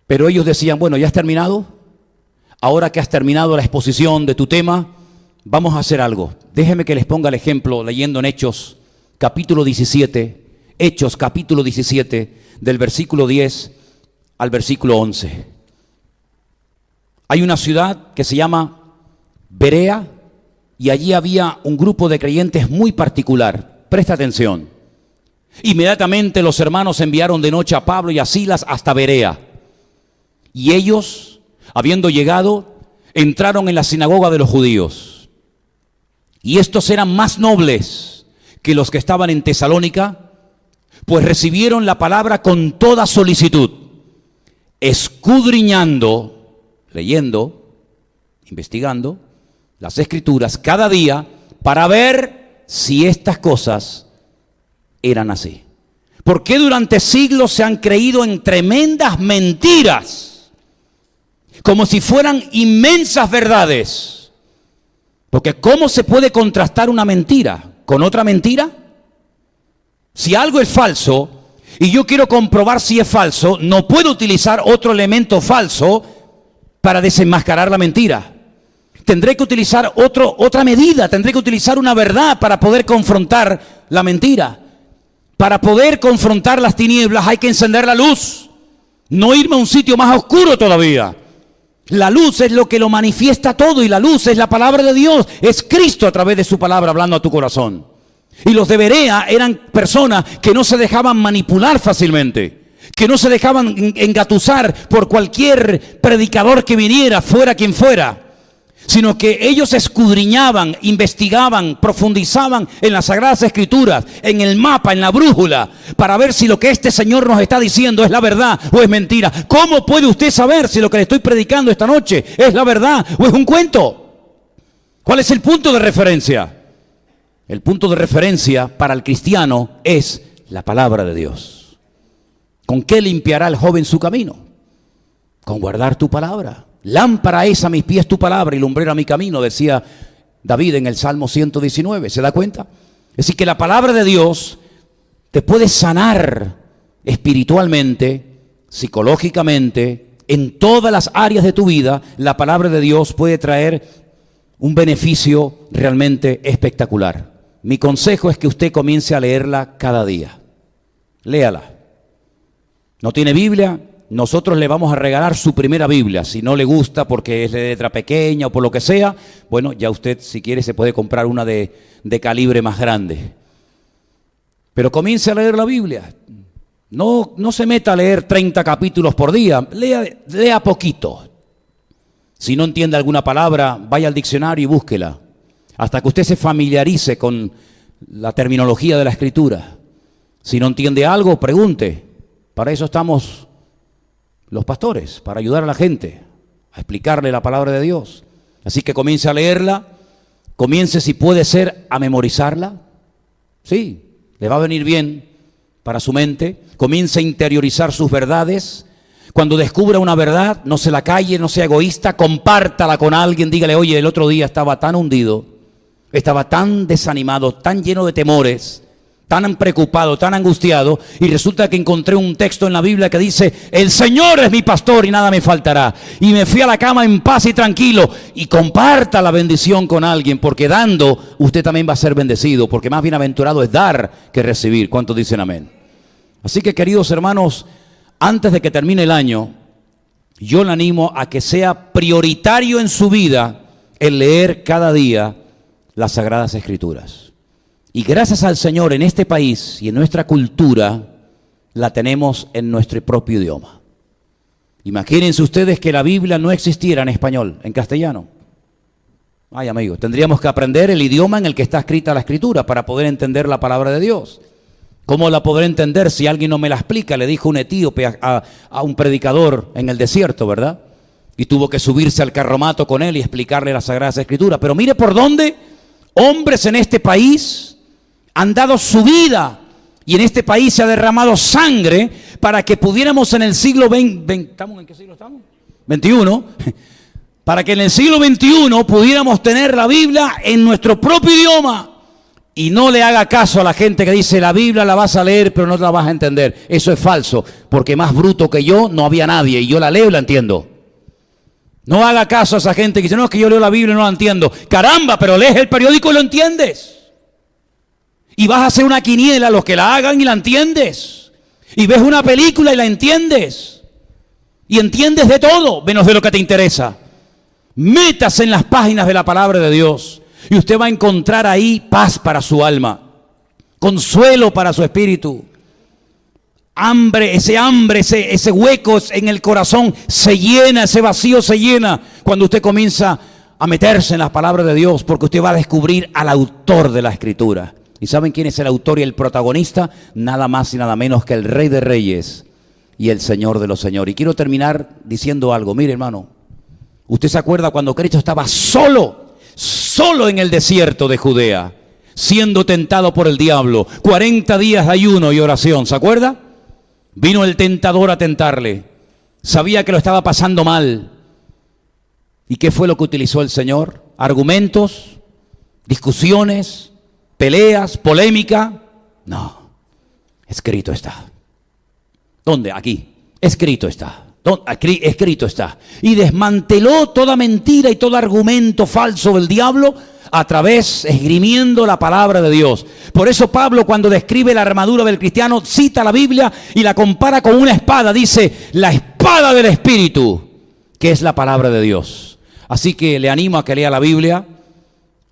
pero ellos decían, bueno, ¿ya has terminado? Ahora que has terminado la exposición de tu tema, vamos a hacer algo. Déjenme que les ponga el ejemplo leyendo en Hechos capítulo 17, Hechos capítulo 17, del versículo 10 al versículo 11. Hay una ciudad que se llama Berea y allí había un grupo de creyentes muy particular. Presta atención. Inmediatamente los hermanos enviaron de noche a Pablo y a Silas hasta Berea. Y ellos, habiendo llegado, entraron en la sinagoga de los judíos. Y estos eran más nobles que los que estaban en Tesalónica, pues recibieron la palabra con toda solicitud, escudriñando, leyendo, investigando las Escrituras cada día para ver si estas cosas eran así. ¿Por qué durante siglos se han creído en tremendas mentiras, como si fueran inmensas verdades? Porque ¿cómo se puede contrastar una mentira con otra mentira? Si algo es falso y yo quiero comprobar si es falso, no puedo utilizar otro elemento falso para desenmascarar la mentira. Tendré que utilizar otra medida, tendré que utilizar una verdad para poder confrontar la mentira. Para poder confrontar las tinieblas hay que encender la luz. No irme a un sitio más oscuro todavía. La luz es lo que lo manifiesta todo y la luz es la palabra de Dios. Es Cristo a través de su palabra hablando a tu corazón. Y los de Berea eran personas que no se dejaban manipular fácilmente, que no se dejaban engatusar por cualquier predicador que viniera, fuera quien fuera, sino que ellos escudriñaban, investigaban, profundizaban en las Sagradas Escrituras, en el mapa, en la brújula, para ver si lo que este Señor nos está diciendo es la verdad o es mentira. ¿Cómo puede usted saber si lo que le estoy predicando esta noche es la verdad o es un cuento? ¿Cuál es el punto de referencia? El punto de referencia para el cristiano es la palabra de Dios. ¿Con qué limpiará el joven su camino? Con guardar tu palabra. Lámpara es a mis pies tu palabra y lumbrera a mi camino, decía David en el Salmo 119. ¿Se da cuenta? Es decir, que la palabra de Dios te puede sanar espiritualmente, psicológicamente, en todas las áreas de tu vida. La palabra de Dios puede traer un beneficio realmente espectacular. Mi consejo es que usted comience a leerla cada día. Léala. ¿No tiene Biblia? Nosotros le vamos a regalar su primera Biblia. Si no le gusta porque es de letra pequeña o por lo que sea, bueno, ya usted si quiere se puede comprar una de calibre más grande. Pero comience a leer la Biblia. No se meta a leer 30 capítulos por día. Lea poquito. Si no entiende alguna palabra, vaya al diccionario y búsquela. Hasta que usted se familiarice con la terminología de la Escritura. Si no entiende algo, pregunte. Para eso estamos los pastores, para ayudar a la gente a explicarle la palabra de Dios. Así que comience a leerla, comience si puede ser a memorizarla. Sí, le va a venir bien para su mente. Comience a interiorizar sus verdades. Cuando descubra una verdad, no se la calle, no sea egoísta, compártala con alguien, dígale, oye, el otro día estaba tan hundido, estaba tan desanimado, tan lleno de temores, tan preocupado, tan angustiado, y resulta que encontré un texto en la Biblia que dice, el Señor es mi pastor y nada me faltará. Y me fui a la cama en paz y tranquilo. Y comparta la bendición con alguien, porque dando, usted también va a ser bendecido, porque más bienaventurado es dar que recibir. ¿Cuántos dicen amén? Así que, queridos hermanos, antes de que termine el año, yo le animo a que sea prioritario en su vida el leer cada día las Sagradas Escrituras. Y gracias al Señor, en este país y en nuestra cultura, la tenemos en nuestro propio idioma. Imagínense ustedes que la Biblia no existiera en español, en castellano. Ay, amigos, tendríamos que aprender el idioma en el que está escrita la Escritura para poder entender la palabra de Dios. ¿Cómo la podré entender si alguien no me la explica? Le dijo un etíope a un predicador en el desierto, ¿verdad? Y tuvo que subirse al carromato con él y explicarle las Sagradas Escrituras. Pero mire por dónde hombres en este país han dado su vida y en este país se ha derramado sangre para que pudiéramos en el siglo XX, ¿estamos en qué siglo estamos? 21. Para que en el siglo XXI pudiéramos tener la Biblia en nuestro propio idioma. Y no le haga caso a la gente que dice la Biblia la vas a leer pero no la vas a entender. Eso es falso, porque más bruto que yo no había nadie y yo la leo y la entiendo. No haga caso a esa gente que dice, no, es que yo leo la Biblia y no la entiendo. Caramba, pero lees el periódico y lo entiendes. Y vas a hacer una quiniela, los que la hagan y la entiendes. Y ves una película y la entiendes. Y entiendes de todo, menos de lo que te interesa. Métase en las páginas de la palabra de Dios. Y usted va a encontrar ahí paz para su alma. Consuelo para su espíritu. Ese hueco en el corazón se llena, ese vacío se llena cuando usted comienza a meterse en las palabras de Dios, porque usted va a descubrir al autor de la Escritura. ¿Y saben quién es el autor y el protagonista? Nada más y nada menos que el Rey de Reyes y el Señor de los Señores. Y quiero terminar diciendo algo. Mire, hermano, ¿usted se acuerda cuando Cristo estaba solo en el desierto de Judea, siendo tentado por el diablo? 40 días de ayuno y oración, ¿se acuerda? Vino el tentador a tentarle. Sabía que lo estaba pasando mal. ¿Y qué fue lo que utilizó el Señor? Argumentos, discusiones, peleas, polémica. No, escrito está. ¿Dónde? Aquí. Escrito está. Aquí, escrito está. Y desmanteló toda mentira y todo argumento falso del diablo a través, esgrimiendo la palabra de Dios. Por eso Pablo, cuando describe la armadura del cristiano, cita la Biblia y la compara con una espada. Dice, la espada del Espíritu, que es la palabra de Dios. Así que le animo a que lea la Biblia,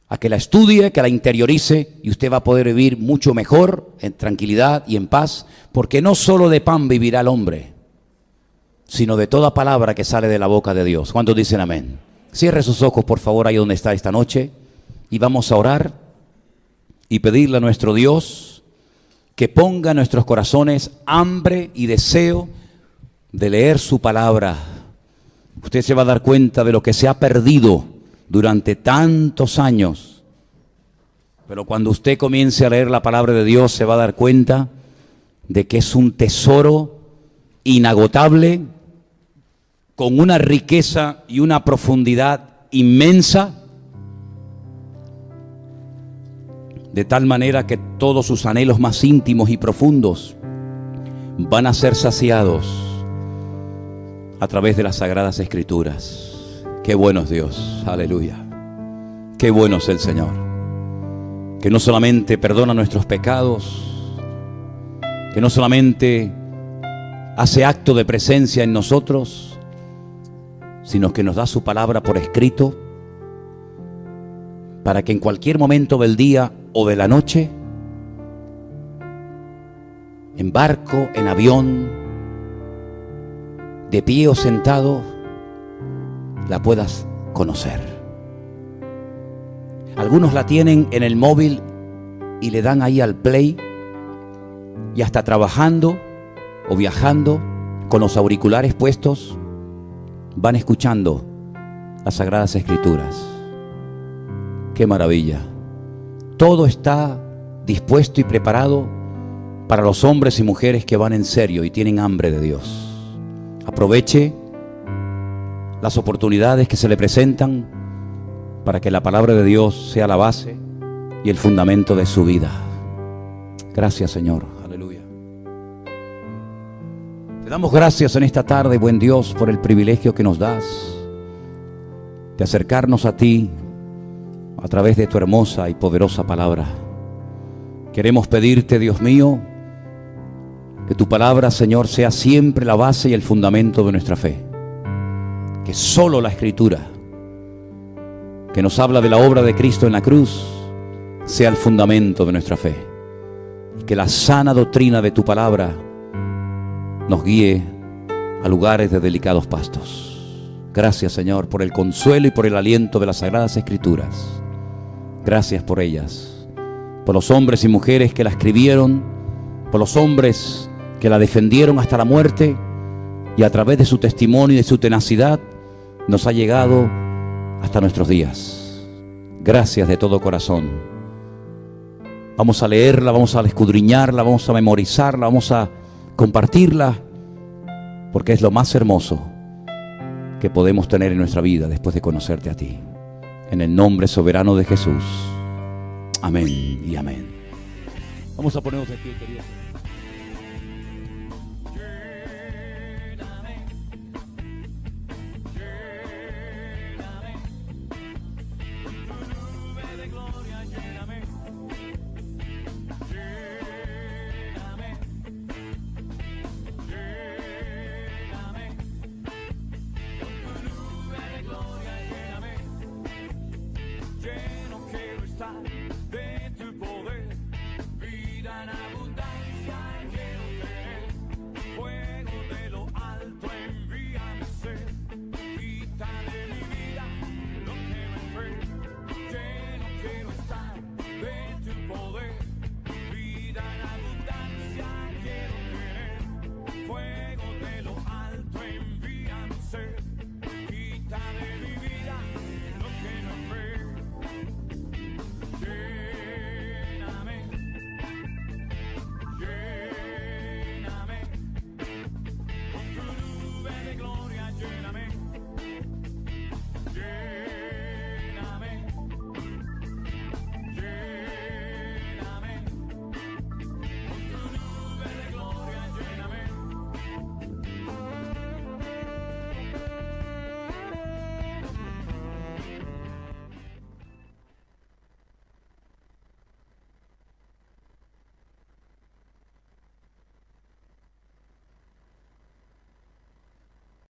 a que la estudie, que la interiorice, y usted va a poder vivir mucho mejor, en tranquilidad y en paz, porque no solo de pan vivirá el hombre, sino de toda palabra que sale de la boca de Dios. ¿Cuántos dicen amén? Cierre sus ojos, por favor, ahí donde está esta noche, y vamos a orar y pedirle a nuestro Dios que ponga en nuestros corazones hambre y deseo de leer su palabra. Usted se va a dar cuenta de lo que se ha perdido durante tantos años, pero cuando usted comience a leer la palabra de Dios se va a dar cuenta de que es un tesoro inagotable, con una riqueza y una profundidad inmensa, de tal manera que todos sus anhelos más íntimos y profundos van a ser saciados a través de las Sagradas Escrituras. Qué bueno es Dios, aleluya. Qué bueno es el Señor, que no solamente perdona nuestros pecados, que no solamente hace acto de presencia en nosotros, sino que nos da su palabra por escrito, para que en cualquier momento del día o de la noche, en barco, en avión, de pie o sentado, la puedas conocer. Algunos la tienen en el móvil y le dan ahí al play, y hasta trabajando o viajando con los auriculares puestos van escuchando las Sagradas Escrituras. ¡Qué maravilla! Todo está dispuesto y preparado para los hombres y mujeres que van en serio y tienen hambre de Dios. Aproveche las oportunidades que se le presentan para que la palabra de Dios sea la base y el fundamento de su vida. Gracias, Señor. Aleluya. Te damos gracias en esta tarde, buen Dios, por el privilegio que nos das de acercarnos a ti a través de tu hermosa y poderosa palabra. Queremos pedirte, Dios mío, que tu palabra, Señor, sea siempre la base y el fundamento de nuestra fe. Que solo la Escritura, que nos habla de la obra de Cristo en la cruz, sea el fundamento de nuestra fe. Y que la sana doctrina de tu palabra nos guíe a lugares de delicados pastos. Gracias, Señor, por el consuelo y por el aliento de las Sagradas Escrituras. Gracias por ellas, por los hombres y mujeres que la escribieron, por los hombres que la defendieron hasta la muerte, y a través de su testimonio y de su tenacidad nos ha llegado hasta nuestros días. Gracias de todo corazón. Vamos a leerla, vamos a escudriñarla, vamos a memorizarla, vamos a compartirla, porque es lo más hermoso que podemos tener en nuestra vida después de conocerte a ti. En el nombre soberano de Jesús. Amén y amén. Vamos a ponernos de pie, queridos.